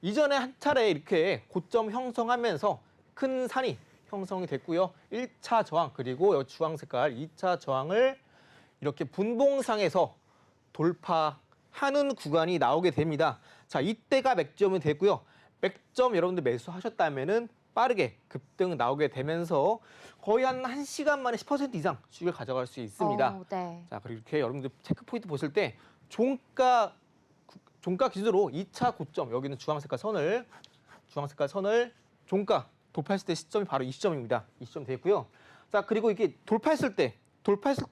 이전에 한 차례 이렇게 고점 형성하면서 큰 산이 형성이 됐고요. 1차 저항 그리고 주황 색깔 2차 저항을 이렇게 분봉상에서 돌파하는 구간이 나오게 됩니다. 자, 이때가 맥점이 됐고요. 맥점 여러분들 매수하셨다면은 빠르게 급등 나오게 되면서 거의 한 1시간 만에 10% 이상 수익을 가져갈 수 있습니다. 네. 자, 그리고 이렇게 여러분들 체크 포인트 보실 때 종가 기준으로 2차 고점 여기는 주황 색깔 선을 종가 돌파했을 때 시점이 바로 이 시점입니다. 이 시점 되겠고요. 자, 그리고 이게 돌파했을 때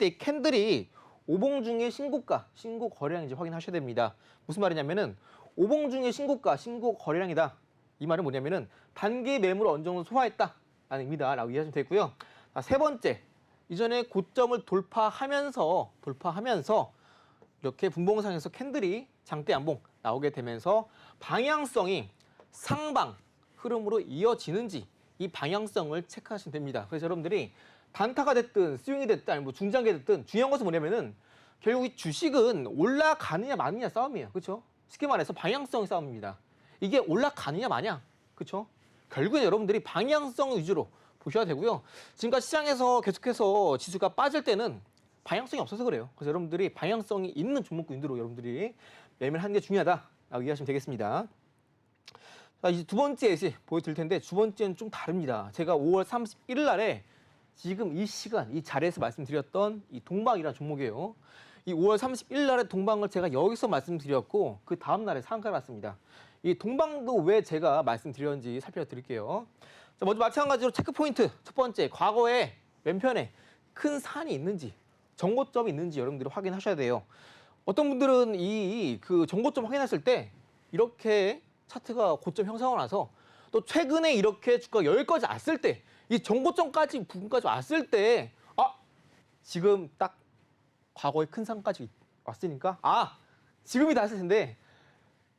이 캔들이 오봉 중에 신고가, 신고 거래량인지 확인하셔야 됩니다. 무슨 말이냐면은 오봉 중에 신고가, 신고 거래량이다. 이 말은 뭐냐면은 단기 매물을 어느 정도 소화했다라는 의미다라고 이해하시면 되고요. 자, 3번째, 이전에 고점을 돌파하면서 이렇게 분봉상에서 캔들이 장대 양봉 나오게 되면서 방향성이 상방 흐름으로 이어지는지 이 방향성을 체크하시면 됩니다. 그래서 여러분들이 단타가 됐든 스윙이 됐든 아니면 뭐 중장기 됐든 중요한 것은 뭐냐면은 결국 이 주식은 올라가느냐 마느냐 싸움이에요. 그렇죠? 쉽게 말해서 방향성 싸움입니다. 이게 올라가느냐 마냐. 그렇죠? 결국엔 여러분들이 방향성 위주로 보셔야 되고요. 지금까지 시장에서 계속해서 지수가 빠질 때는 방향성이 없어서 그래요. 그래서 여러분들이 방향성이 있는 종목군으로 여러분들이 매매를 하는 게 중요하다라고 이해하시면 되겠습니다. 자, 이제 두 번째 예시 보여드릴 텐데 두 번째는 좀 다릅니다. 제가 5월 31일 날에 지금 이 시간, 이 자리에서 말씀드렸던 이 동방이라는 종목이에요. 이 5월 31일 날의 동방을 제가 여기서 말씀드렸고 그 다음 날에 상가가 났습니다. 이 동방도 왜 제가 말씀드렸는지 살펴드릴게요. 자, 먼저 마찬가지로 체크포인트 첫 번째, 과거에 왼편에 큰 산이 있는지 정고점이 있는지 여러분들이 확인하셔야 돼요. 어떤 분들은 이 그 정고점 확인했을 때 이렇게 차트가 고점 형성하고 나서 또 최근에 이렇게 주가가 여기까지 왔을 때 이 정고점까지 부분까지 왔을 때 지금 딱 과거의 큰 산까지 왔으니까 지금이다 했을 텐데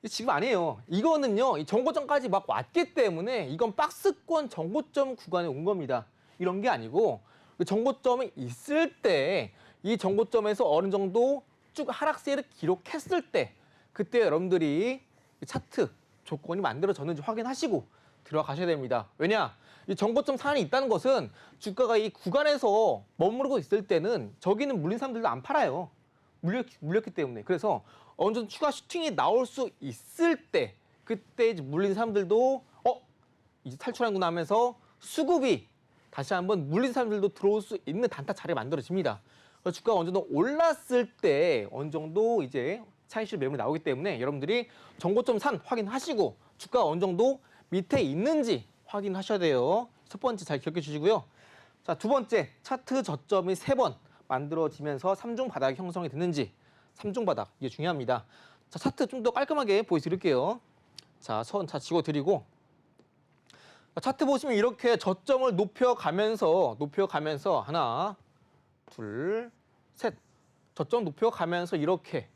지금 아니에요. 이거는요 이 정고점까지 막 왔기 때문에 이건 박스권 정고점 구간에 온 겁니다. 이런 게 아니고 정고점이 있을 때 이 정고점에서 어느 정도 쭉 하락세를 기록했을 때 그때 여러분들이 차트 조건이 만들어졌는지 확인하시고 들어가셔야 됩니다. 왜냐? 이 정고점 산이 있다는 것은 주가가 이 구간에서 머무르고 있을 때는 저기는 물린 사람들도 안 팔아요. 물렸기 때문에. 그래서 어느 정도 추가 슈팅이 나올 수 있을 때 그때 이제 물린 사람들도 이제 탈출하는구나 하면서 수급이 다시 한번 물린 사람들도 들어올 수 있는 단타 자리가 만들어집니다. 그래서 주가가 어느 정도 올랐을 때 어느 정도 이제 차익실 매물이 나오기 때문에 여러분들이 정고점 산 확인하시고 주가가 어느 정도 밑에 있는지 확인하셔야 돼요. 첫 번째 잘 기억해 주시고요. 자, 두 번째 차트 저점이 3번 만들어지면서 3중 바닥이 형성이 됐는지 3중 바닥 이게 중요합니다. 자, 차트 좀 더 깔끔하게 보여드릴게요. 자, 선 다 지워드리고 차트 보시면 이렇게 저점을 높여가면서 하나, 둘, 셋 저점 높여가면서 이렇게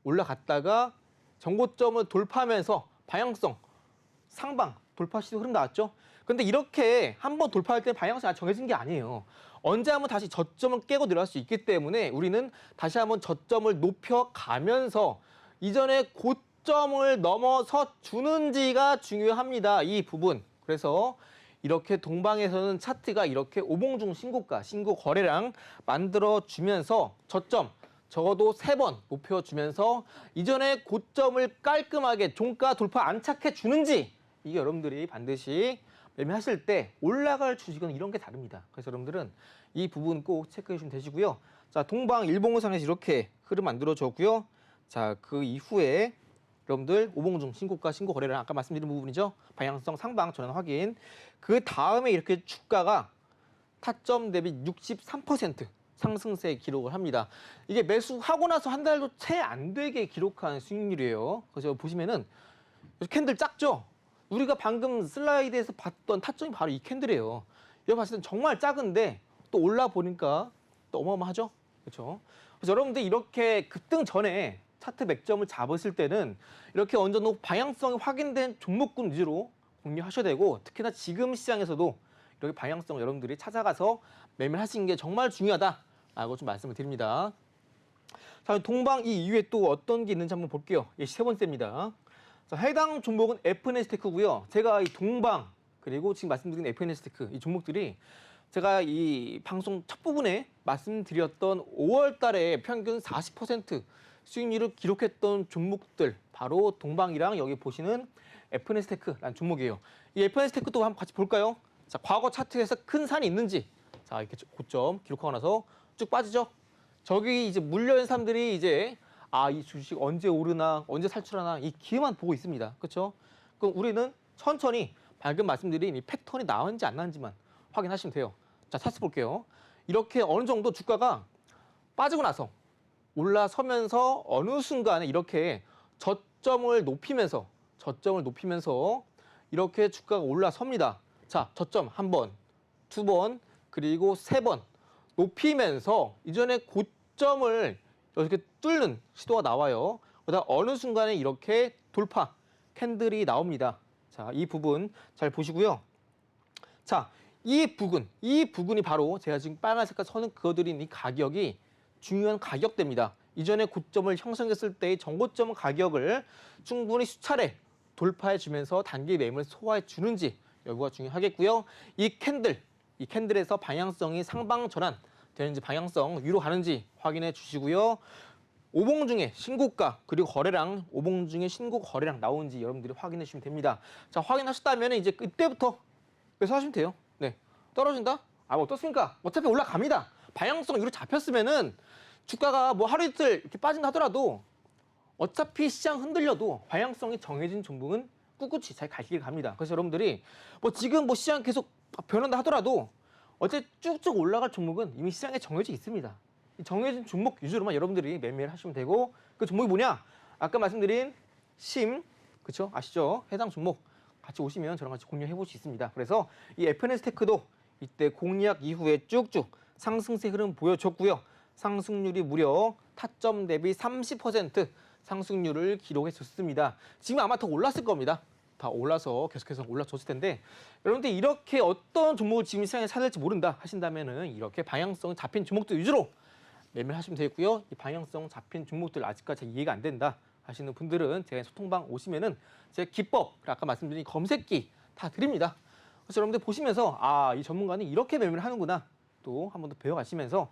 올라갔다가 정고점을 돌파하면서 방향성 상방 돌파 시도 흐름 나왔죠. 근데 이렇게 한번 돌파할 때 방향성이 정해진 게 아니에요. 언제 한번 다시 저점을 깨고 내려갈 수 있기 때문에 우리는 다시 한번 저점을 높여가면서 이전에 고점을 넘어서 주는지가 중요합니다. 이 부분. 그래서 이렇게 동방에서는 차트가 이렇게 오봉중 신고가, 신고 거래량 만들어주면서 저점 적어도 3번 높여주면서 이전에 고점을 깔끔하게 종가 돌파 안착해 주는지 이게 여러분들이 반드시 매매하실 때 올라갈 주식은 이런 게 다릅니다. 그래서 여러분들은 이 부분 꼭 체크해 주시면 되시고요. 자, 동방 일봉상에서 이렇게 흐름 만들어졌고요. 자, 그 이후에 여러분들 오봉중 신고가 신고 거래량 아까 말씀드린 부분이죠. 방향성 상방 전환 확인. 그 다음에 이렇게 주가가 타점 대비 63% 상승세 기록을 합니다. 이게 매수하고 나서 한 달도 채 안 되게 기록한 수익률이에요. 그래서 보시면은 캔들 작죠? 우리가 방금 슬라이드에서 봤던 타점이 바로 이 캔들이에요. 여기 봤을 땐 정말 작은데 또 올라 보니까 또 어마어마하죠? 그렇죠? 그래서 여러분들 이렇게 급등 전에 차트 맥점을 잡으실 때는 이렇게 어느 정도 방향성이 확인된 종목군 위주로 공략하셔야 되고 특히나 지금 시장에서도 이렇게 방향성을 여러분들이 찾아가서 매매를 하시는 게 정말 중요하다라고 좀 말씀을 드립니다. 자, 동방 이 이후에 또 어떤 게 있는지 한번 볼게요. 예, 세 번째입니다. 자, 해당 종목은 FNS테크고요. 제가 이 동방 그리고 지금 말씀드린 FNS테크 이 종목들이 제가 이 방송 첫 부분에 말씀드렸던 5월 달에 평균 40% 수익률을 기록했던 종목들 바로 동방이랑 여기 보시는 FNS테크라는 종목이에요. 이 FNS테크도 한번 같이 볼까요? 자, 과거 차트에서 큰 산이 있는지 자, 이렇게 고점 기록하고 나서 쭉 빠지죠. 저기 이제 물려있는 사람들이 이제 이 주식 언제 오르나 언제 살출하나 이 기회만 보고 있습니다. 그렇죠? 그럼 우리는 천천히 방금 말씀드린 이 패턴이 나왔는지 안 나왔는지만 확인하시면 돼요. 자, 차트 볼게요. 이렇게 어느 정도 주가가 빠지고 나서 올라서면서 어느 순간에 이렇게 저점을 높이면서 이렇게 주가가 올라섭니다. 자, 저점 한 번, 두 번, 그리고 3번 높이면서 이전에 고점을 이렇게 뚫는 시도가 나와요. 그다음 어느 순간에 이렇게 돌파 캔들이 나옵니다. 자, 이 부분 잘 보시고요. 자, 이 부분이 바로 제가 지금 빨간 색깔 선을 그어드린 이 가격이 중요한 가격대입니다. 이전에 고점을 형성했을 때의 정고점 가격을 충분히 수차례 돌파해주면서 단기 매물을 소화해 주는지 여부가 중요하겠고요. 이 캔들에서 방향성이 상방 전환 되는지 방향성 위로 가는지 확인해 주시고요. 오봉중에 신고가 그리고 거래량 오봉중에 신고 거래량 나오는지 여러분들이 확인해 주시면 됩니다. 자, 확인하셨다면 이제 이때부터 매수하시면 돼요. 네, 떨어진다? 뭐 어떻습니까? 어차피 올라갑니다. 방향성 위로 잡혔으면은 주가가 뭐 하루 이틀 이렇게 빠진다 하더라도 어차피 시장 흔들려도 방향성이 정해진 종목은 꿋꿋이 잘 갈 길 갑니다. 그래서 여러분들이 뭐 지금 뭐 시장 계속 변한다 하더라도 어째 쭉쭉 올라갈 종목은 이미 시장에 정해져 있습니다. 이 정해진 종목 위주로만 여러분들이 매매를 하시면 되고 그 종목이 뭐냐? 아까 말씀드린 그렇죠? 아시죠? 해당 종목 같이 오시면 저랑 같이 공유해 볼 수 있습니다. 그래서 이 FNS테크도 이때 공략 이후에 쭉쭉 상승세 흐름 보여줬고요. 상승률이 무려 타점 대비 30% 상승률을 기록했었습니다. 지금 아마 더 올랐을 겁니다. 다 올라서 계속해서 올라줬을 텐데 여러분들 이렇게 어떤 종목을 지금 시장에 사야 될지 모른다 하신다면은 이렇게 방향성 잡힌 종목들 위주로 매매를 하시면 되고요. 이 방향성 잡힌 종목들 아직까지 이해가 안 된다 하시는 분들은 제가 소통방 오시면은 제 기법 아까 말씀드린 검색기 다 드립니다. 그래서 여러분들 보시면서 이 전문가는 이렇게 매매를 하는구나 또 한 번 더 배워가시면서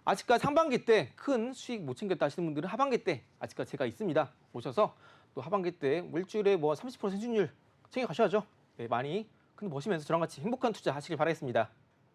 아직까지 상반기 때 큰 수익 못 챙겼다 하시는 분들은 하반기 때 아직까지 제가 있습니다. 오셔서 또 하반기 때 일주일에 뭐 30% 생존율 챙겨 가셔야죠. 네, 많이 큰 보시면서 저랑 같이 행복한 투자 하시길 바라겠습니다.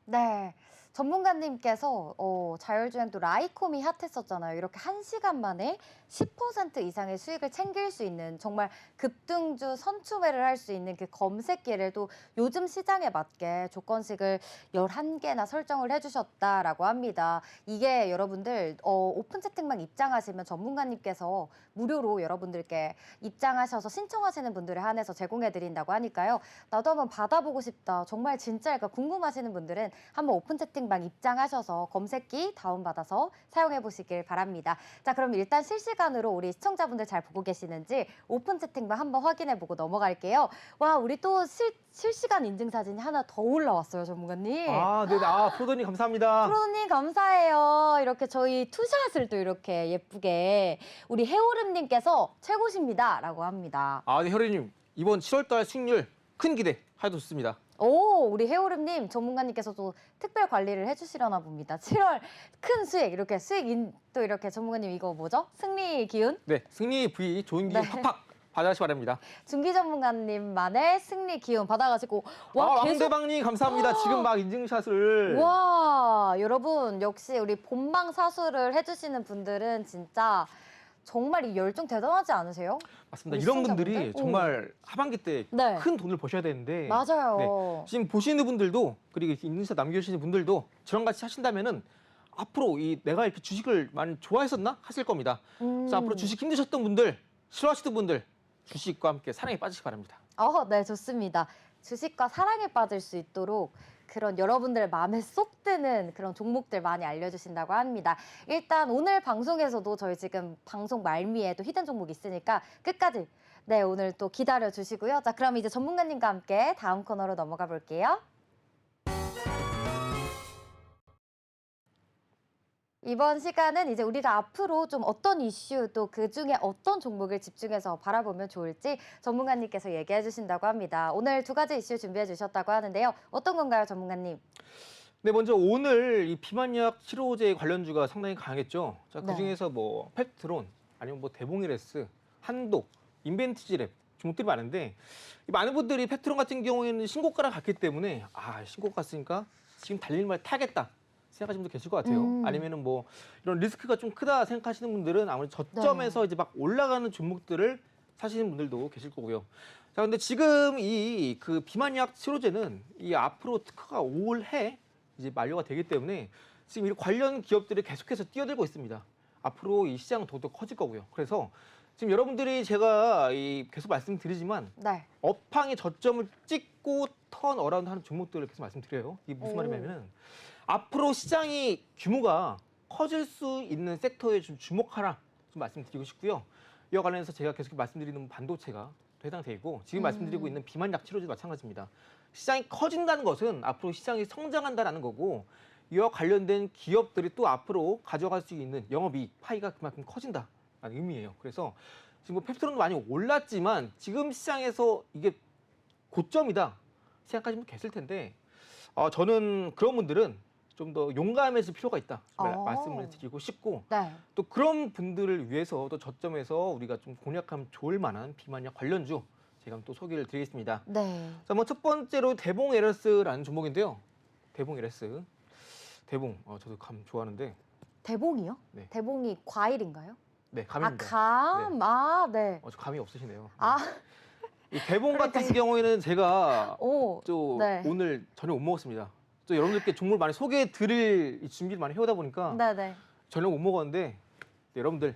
네. 전문가님께서 자율주행도 라이콤이 핫했었잖아요. 이렇게 1시간 만에 10% 이상의 수익을 챙길 수 있는 정말 급등주 선추매를 할 수 있는 그 검색기를 또 요즘 시장에 맞게 조건식을 11개나 설정을 해주셨다라고 합니다. 이게 여러분들 오픈 채팅방 입장하시면 전문가님께서 무료로 여러분들께 입장하셔서 신청하시는 분들에 한해서 제공해드린다고 하니까요. 나도 한번 받아보고 싶다. 정말 진짜일까 궁금하시는 분들은 한번 오픈 채팅방 입장하셔서 검색기 다운받아서 사용해 보시길 바랍니다. 자, 그럼 일단 실시간으로 우리 시청자분들 잘 보고 계시는지 오픈 채팅방 한번 확인해 보고 넘어갈게요. 와, 우리 또 실시간 인증 사진이 하나 더 올라왔어요, 전문가님. 네. 프로더님 감사합니다. 프로님 감사해요. 이렇게 저희 투샷을 또 이렇게 예쁘게 우리 해오름님께서 최고십니다라고 합니다. 네, 혈이님 이번 7월달 수익률 큰 기대 하도 좋습니다. 우리 해오름님 전문가님께서도 특별 관리를 해주시려나 봅니다. 7월 큰 수익, 이렇게 또 이렇게 전문가님 이거 뭐죠? 승리 기운? 네, 승리 V 좋은 기운 네. 팍팍 받아가시기 바랍니다. 중기 전문가님만의 승리 기운 받아가지고 와 계속 왕대방님 감사합니다. 지금 막 인증샷을. 와 여러분 역시 우리 본방 사수를 해주시는 분들은 진짜 정말 이 열정 대단하지 않으세요? 맞습니다. 우리 이런 분들이 시청자분들? 정말 하반기 때 네. 큰 돈을 버셔야 되는데 맞아요. 지금 보시는 분들도 그리고 이렇게 인증샷 남겨주시는 분들도 저랑 같이 하신다면은 앞으로 내가 이렇게 주식을 많이 좋아했었나 하실 겁니다. 그래서 앞으로 주식 힘드셨던 분들, 싫어하시던 분들 주식과 함께 사랑에 빠지시기 바랍니다. 네, 좋습니다. 주식과 사랑에 빠질 수 있도록 그런 여러분들 마음에 쏙 드는 그런 종목들 많이 알려주신다고 합니다. 일단 오늘 방송에서도 저희 지금 방송 말미에 또 히든 종목 있으니까 끝까지 오늘 또 기다려 주시고요. 자, 그럼 이제 전문가님과 함께 다음 코너로 넘어가 볼게요. 이번 시간은 이제 우리가 앞으로 좀 어떤 이슈 또 그중에 어떤 종목을 집중해서 바라보면 좋을지 전문가님께서 얘기해 주신다고 합니다. 오늘 2가지 이슈 준비해 주셨다고 하는데요. 어떤 건가요, 전문가님? 네, 먼저 오늘 이 비만약 치료제 관련주가 상당히 강했죠. 자, 네. 그중에서 뭐 펩트론 아니면 뭐 대봉이레스, 한독, 인벤티지랩 종목들이 많은데 이 많은 분들이 펩트론 같은 경우에는 신고가를 갔기 때문에 신고가 갔으니까 지금 달리는 말 타겠다. 생각하시는 분도 계실 것 같아요. 아니면은 뭐 이런 리스크가 좀 크다 생각하시는 분들은 아무래도 저점에서 이제 막 올라가는 종목들을 사시는 분들도 계실 거고요. 자, 근데 지금 이 그 비만약 치료제는 이 앞으로 특허가 올해 이제 만료가 되기 때문에 지금 이 관련 기업들이 계속해서 뛰어들고 있습니다. 앞으로 이 시장은 더욱더 커질 거고요. 그래서 지금 여러분들이 제가 계속 말씀드리지만 업황의 저점을 찍고 턴 어라운드 하는 종목들을 계속 말씀드려요. 이게 무슨 말이냐면은 앞으로 시장이 규모가 커질 수 있는 섹터에 좀 주목하라 좀 말씀드리고 싶고요. 이와 관련해서 제가 계속 말씀드리는 반도체가 해당되고 지금 말씀드리고 있는 비만약 치료제도 마찬가지입니다. 시장이 커진다는 것은 앞으로 시장이 성장한다는 거고 이와 관련된 기업들이 또 앞으로 가져갈 수 있는 영업이익 파이가 그만큼 커진다는 의미예요. 그래서 지금 뭐 펩트론도 많이 올랐지만 지금 시장에서 이게 고점이다 생각하시는 분 계실 텐데 저는 그런 분들은 좀 더 용감해질 필요가 있다 말씀을 드리고 싶고 또 그런 분들을 위해서 또 저점에서 우리가 좀 공략하면 좋을 만한 비만약 관련주 제가 또 소개를 드리겠습니다. 자, 뭐 첫 번째로 대봉 에러스라는 종목인데요. 대봉 에러스. 대봉 저도 감 좋아하는데. 대봉이요? 네. 대봉이 과일인가요? 네, 감입니다. 감. 네. 저 감이 없으시네요. 이 대봉 같은 경우에는 제가 네. 오늘 저녁 못 먹었습니다. 또 여러분들께 종목을 많이 소개해 드릴 준비를 많이 해오다 보니까 저녁 못 먹었는데 여러분들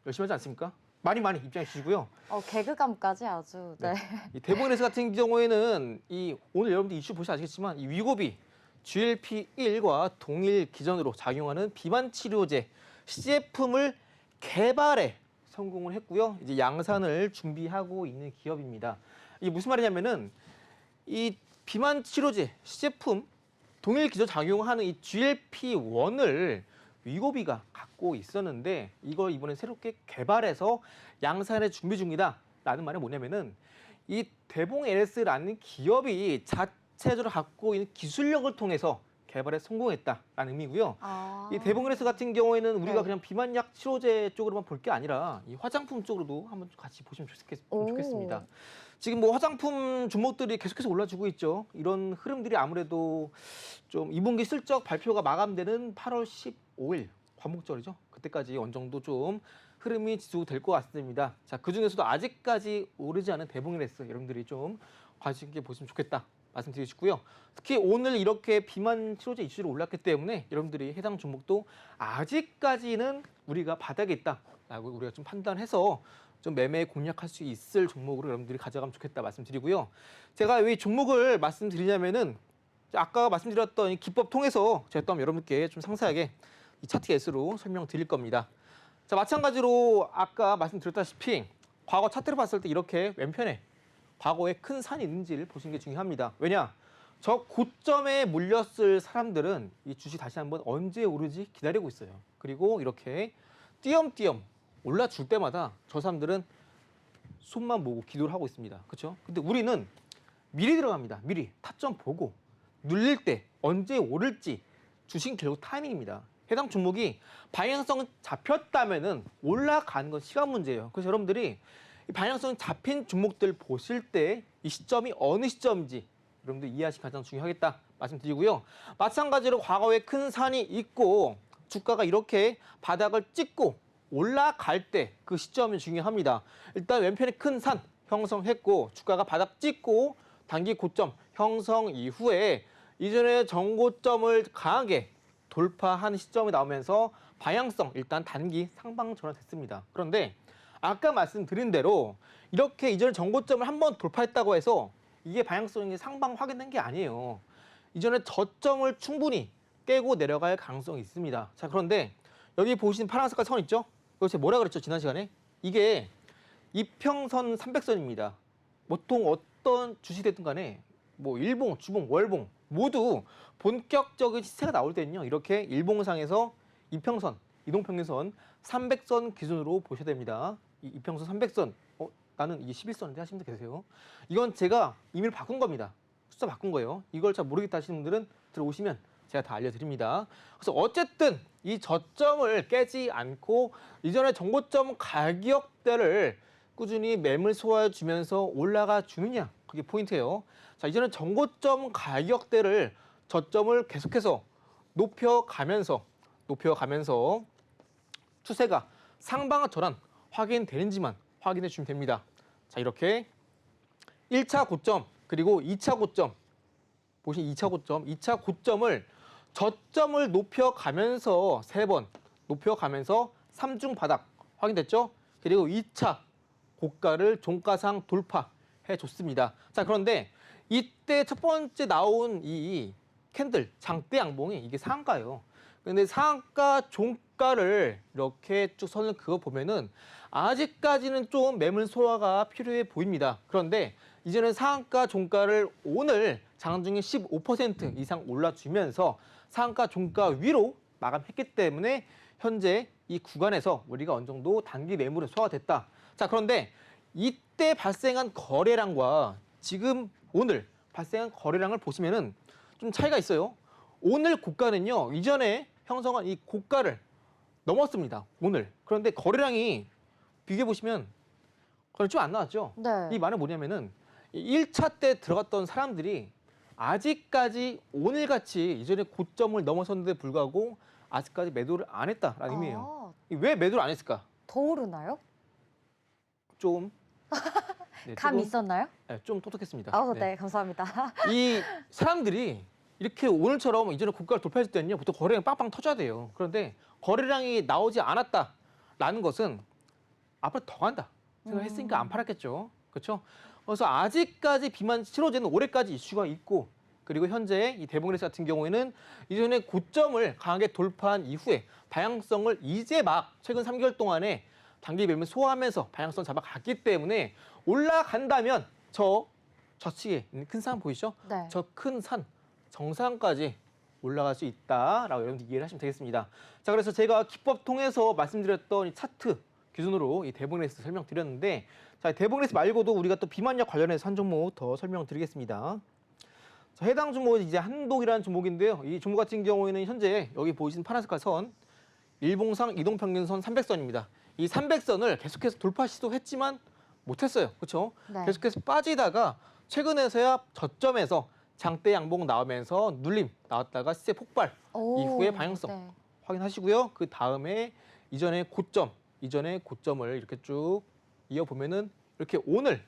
열심히 하지 않습니까? 많이 입장해 주시고요. 개그감까지 아주. 이 대봉 에러스 같은 경우에는 오늘 여러분들 이슈 보시면 아시겠지만 이 위고비 GLP-1과 동일 기전으로 작용하는 비만 치료제 시제품을 개발에 성공을 했고요. 이제 양산을 준비하고 있는 기업입니다. 이게 무슨 말이냐면은 이 비만 치료제 시제품 동일 기전 작용하는 이 GLP-1을 위고비가 갖고 있었는데 이걸 이번에 새롭게 개발해서 양산에 준비 중이다라는 말은 뭐냐면은 이 대봉 LS라는 기업이 자체적으로 갖고 있는 기술력을 통해서 개발에 성공했다라는 의미고요. 아. 이 대봉그레스 같은 경우에는 우리가 네. 그냥 비만약 치료제 쪽으로만 볼 게 아니라 이 화장품 쪽으로도 한번 같이 보시면 좋겠습니다. 지금 뭐 화장품 종목들이 계속해서 올라주고 있죠. 이런 흐름들이 아무래도 좀 2분기 실적 발표가 마감되는 8월 15일 관목절이죠. 그때까지 어느 정도 좀 흐름이 지속될 것 같습니다. 자, 그중에서도 아직까지 오르지 않은 대봉그레스 여러분들이 좀 관심 있게 보시면 좋겠다 말씀드리고 싶고요. 특히 오늘 이렇게 비만 치료제 이슈로 올랐기 때문에 여러분들이 해당 종목도 아직까지는 우리가 바닥에 있다라고 우리가 좀 판단해서 좀 매매에 공략할 수 있을 종목으로 여러분들이 가져가면 좋겠다 말씀드리고요. 제가 왜 종목을 말씀드리냐면은 아까 말씀드렸던 이 기법 통해서 제가 또 여러분께 좀 상세하게 이 차트 S로 설명드릴 겁니다. 자, 마찬가지로 아까 말씀드렸다시피 과거 차트를 봤을 때 이렇게 왼편에 과거에 큰 산이 있는지를 보시는 게 중요합니다. 왜냐? 저 고점에 물렸을 사람들은 이 주식 다시 한번 언제 오르지 기다리고 있어요. 그리고 이렇게 띄엄띄엄 올라줄 때마다 저 사람들은 손만 모으고 기도를 하고 있습니다. 그렇죠? 근데 우리는 미리 들어갑니다. 미리 타점 보고 눌릴 때 언제 오를지 주식 결국 타이밍입니다. 해당 종목이 방향성 잡혔다면은 올라가는 건 시간 문제예요. 그래서 여러분들이 이 방향성 잡힌 종목들 보실 때 이 시점이 어느 시점인지 여러분들 이해하시기 가장 중요하겠다 말씀드리고요. 마찬가지로 과거에 큰 산이 있고 주가가 이렇게 바닥을 찍고 올라갈 때 그 시점이 중요합니다. 일단 왼편에 큰 산 형성했고 주가가 바닥 찍고 단기 고점 형성 이후에 이전에 정고점을 강하게 돌파한 시점이 나오면서 방향성 일단 단기 상방 전환됐습니다. 그런데 아까 말씀드린 대로 이렇게 이전에 정고점을 한번 돌파했다고 해서 이게 방향성이 상방 확인된 게 아니에요. 이전에 저점을 충분히 깨고 내려갈 가능성이 있습니다. 자, 그런데 여기 보시는 파란 색깔 선 있죠? 이거 제가 뭐라 그랬죠? 지난 시간에? 이게 이평선 300선입니다. 보통 어떤 주식이 됐든 간에 뭐 일봉, 주봉, 월봉 모두 본격적인 시세가 나올 때는요. 이렇게 일봉상에서 이평선, 이동평균선 300선 기준으로 보셔야 됩니다. 이 이평선 300선, 나는 이게 11선인데 하시는 분 계세요. 이건 제가 임의로 바꾼 겁니다. 숫자 바꾼 거예요. 이걸 잘 모르겠다 하시는 분들은 들어오시면 제가 다 알려드립니다. 그래서 어쨌든 이 저점을 깨지 않고 이전에 정고점 가격대를 꾸준히 매물 소화해 주면서 올라가 주느냐, 그게 포인트예요. 자, 이제는 정고점 가격대를 저점을 계속해서 높여가면서 추세가 상방 전환 확인되는지만 확인해 주시면 됩니다. 자, 이렇게 1차 고점 그리고 2차 고점 보시면 2차 고점을 저점을 높여가면서 3번 높여가면서 3중 바닥 확인됐죠? 그리고 2차 고가를 종가상 돌파해 줬습니다. 자, 그런데 이때 첫 번째 나온 이 캔들 장대 양봉이 이게 상한가예요. 근데 상한가 종가를 이렇게 쭉 선을 그어 보면은 아직까지는 좀 매물 소화가 필요해 보입니다. 그런데 이제는 상한가 종가를 오늘 장중에 15% 이상 올라주면서 상한가 종가 위로 마감했기 때문에 현재 이 구간에서 우리가 어느 정도 단기 매물은 소화가 됐다. 자, 그런데 이때 발생한 거래량과 지금 오늘 발생한 거래량을 보시면은 좀 차이가 있어요. 오늘 고가는요, 이전에 형성한 이 고가를 넘었습니다. 오늘. 그런데 거래량이 비교해 보시면 거의 좀 안 나왔죠. 네. 이 말은 뭐냐면은 1차 때 들어갔던 사람들이 아직까지 오늘같이 이전에 고점을 넘어섰는데 불구하고 아직까지 매도를 안 했다라는 의미예요. 왜 매도를 안 했을까? 더 오르나요? 좀 네, 감 있었나요? 네, 좀 똑똑했습니다. 네, 감사합니다. 이 사람들이 이렇게 오늘처럼 이전에 고가를 돌파했을 때는요, 보통 거래량이 빵빵 터져야 돼요. 그런데 거래량이 나오지 않았다라는 것은 앞으로 더 간다 생각했으니까 안 팔았겠죠. 그렇죠? 그래서 아직까지 비만 치료제는 올해까지 이슈가 있고, 그리고 현재 이 대봉그레스 같은 경우에는 이전에 고점을 강하게 돌파한 이후에 방향성을 이제 막 최근 3개월 동안에 단기 매물 소화하면서 방향성 잡아갔기 때문에 올라간다면 저측에 있는 큰 산 보이시죠? 네. 저 큰 산 정상까지 올라갈 수 있다라고 여러분들 이해를 하시면 되겠습니다. 자, 그래서 제가 기법 통해서 말씀드렸던 이 차트 기준으로 이 대봉그레스 설명드렸는데, 자, 대봉그레스 말고도 우리가 또 비만약 관련해서 한 종목 더 설명드리겠습니다. 자, 해당 종목은 이제 한독이라는 종목인데요. 이 종목 같은 경우에는 현재 여기 보이시는 파란색깔 선, 일봉상 이동평균선 300선입니다. 이 300선을 계속해서 돌파 시도했지만 못했어요. 그렇죠? 네. 계속해서 빠지다가 최근에서야 저점에서 장대 양봉 나오면서 눌림 나왔다가 시세 폭발 이후의 방향성 네. 확인하시고요. 그 다음에 이전의 고점을 이렇게 쭉 이어보면은 이렇게 오늘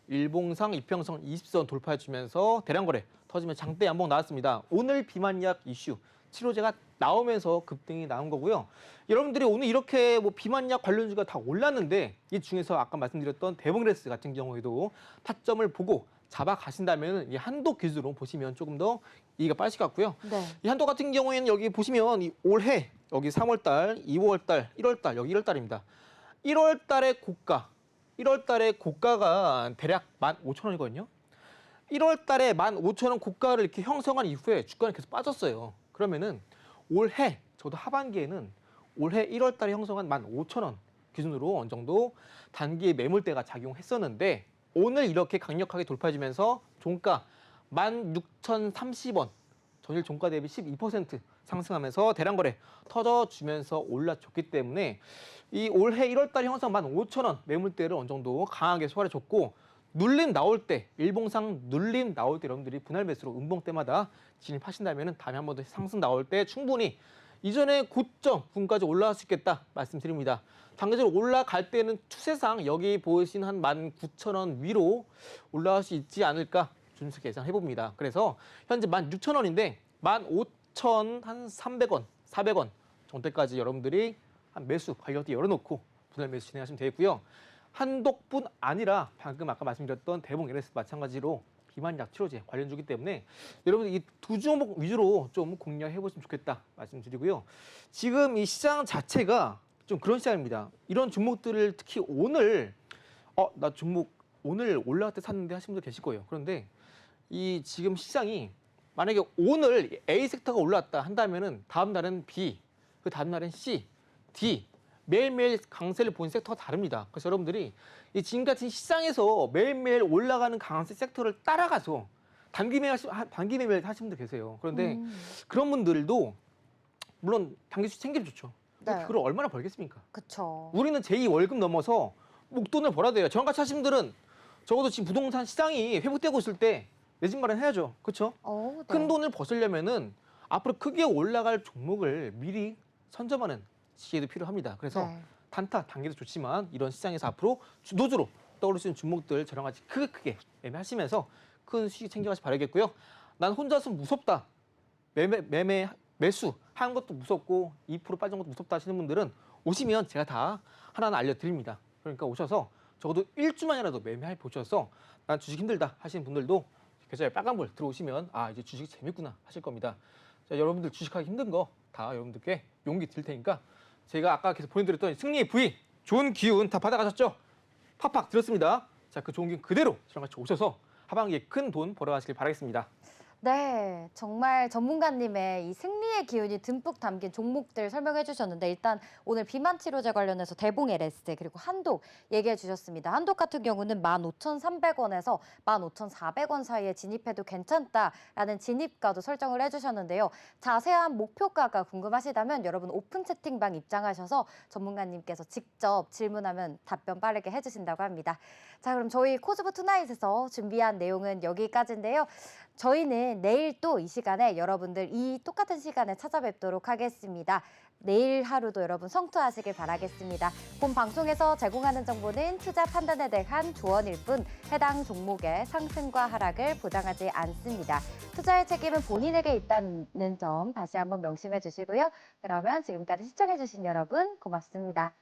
일봉상 이평선 20선 돌파해주면서 대량거래 터지면 장대 양봉 나왔습니다. 오늘 비만약 이슈 치료제가 나오면서 급등이 나온 거고요. 여러분들이 오늘 이렇게 뭐 비만약 관련주가 다 올랐는데 이 중에서 아까 말씀드렸던 대봉레스 같은 경우에도 타점을 보고 잡아 가신다면 이 한독 기준으로 보시면 조금 더 이해가 빠르실 것 같고요. 네. 이 한독 같은 경우에는 여기 보시면 이 올해 여기 3월달, 2월달, 1월달 여기 1월달입니다. 1월달의 고가, 1월달의 고가가 대략 15,000원이거든요. 1월달에 15,000원 고가를 이렇게 형성한 이후에 주가는 계속 빠졌어요. 그러면은 올해 저도 하반기에는 올해 1월달에 형성한 15,000원 기준으로 어느 정도 단기 매물대가 작용했었는데 오늘 이렇게 강력하게 돌파해주면서 종가 16,030원 전일 종가 대비 12% 상승하면서 대량거래 터져주면서 올라줬기 때문에 이 올해 1월달 형성 15,000원 매물대를 어느 정도 강하게 소화해줬고 눌림 나올 때 일봉상 눌림 나올 때 여러분들이 분할 매수로 음봉 때마다 진입하신다면 다음에 한 번 더 상승 나올 때 충분히 이전에 고점 분까지 올라갈 수 있겠다 말씀드립니다. 단계적으로 올라갈 때는 추세상 여기 보이신 한 19,000원 위로 올라갈 수 있지 않을까 준수히 예상해봅니다. 그래서 현재 16,000원인데 15,300원, 400원 정도까지 여러분들이 한 매수 관련돼 열어놓고 분할 매수 진행하시면 되겠고요. 한독뿐 아니라 방금 아까 말씀드렸던 대봉 LS 마찬가지로 비만약 치료제 관련주기 때문에 여러분들 이 두 종목 위주로 좀 공략해 보시면 좋겠다 말씀드리고요. 지금 이 시장 자체가 좀 그런 시장입니다. 이런 종목들을 특히 오늘 나 종목 오늘 올라갈 때 샀는데 하시는 분들 계실 거예요. 그런데 이 지금 시장이 만약에 오늘 A 섹터가 올랐다 한다면은 다음 날은 B, 그 다음 날은 C, D 매일매일 강세를 본 섹터가 다릅니다. 그래서 여러분들이 이 지금 같은 시장에서 매일매일 올라가는 강세 섹터를 따라가서 단기 매매 하시는 분들 계세요. 그런데 그런 분들도 물론 단기 수익 챙기면 좋죠. 근데 네. 그걸 얼마나 벌겠습니까? 그렇죠. 우리는 제2 월급 넘어서 목돈을 벌어야 돼요. 저랑 같이 하시는 분들은 적어도 지금 부동산 시장이 회복되고 있을 때 내 집 마련 해야죠. 그렇죠? 네. 큰 돈을 벗으려면은 앞으로 크게 올라갈 종목을 미리 선점하는 시기도 필요합니다. 그래서 네. 단타 단계도 좋지만 이런 시장에서 앞으로 주도주로 떠오를 수 있는 종목들 저랑 같이 크게 매매하시면서 큰 수익 챙겨가시 바라겠고요. 난 혼자서 무섭다. 매수 하는 것도 무섭고 2% 빠진 것도 무섭다 하시는 분들은 오시면 제가 다 하나는 알려드립니다. 그러니까 오셔서 적어도 1주만이라도 매매해 보셔서 난 주식 힘들다 하시는 분들도 계좌에 빨간불 들어오시면 이제 주식이 재밌구나 하실 겁니다. 자, 여러분들 주식하기 힘든 거 다 여러분들께 용기 드릴 테니까 제가 아까 계속 보내드렸던 승리의 부위 좋은 기운 다 받아가셨죠? 팍팍 들었습니다. 자, 그 좋은 기운 그대로 저랑 같이 오셔서 하반기에 큰 돈 벌어가시길 바라겠습니다. 네, 정말 전문가님의 이 승리의 기운이 듬뿍 담긴 종목들 설명해 주셨는데 일단 오늘 비만 치료제 관련해서 대봉 LS 그리고 한독 얘기해 주셨습니다. 한독 같은 경우는 15,300원에서 15,400원 사이에 진입해도 괜찮다라는 진입가도 설정을 해주셨는데요. 자세한 목표가가 궁금하시다면 여러분 오픈 채팅방 입장하셔서 전문가님께서 직접 질문하면 답변 빠르게 해주신다고 합니다. 자, 그럼 저희 코즈부 투나잇에서 준비한 내용은 여기까지인데요. 저희는 내일 또 이 시간에 여러분들 이 똑같은 시간에 찾아뵙도록 하겠습니다. 내일 하루도 여러분 성투하시길 바라겠습니다. 본 방송에서 제공하는 정보는 투자 판단에 대한 조언일 뿐 해당 종목의 상승과 하락을 보장하지 않습니다. 투자의 책임은 본인에게 있다는 점 다시 한번 명심해 주시고요. 그러면 지금까지 시청해 주신 여러분 고맙습니다.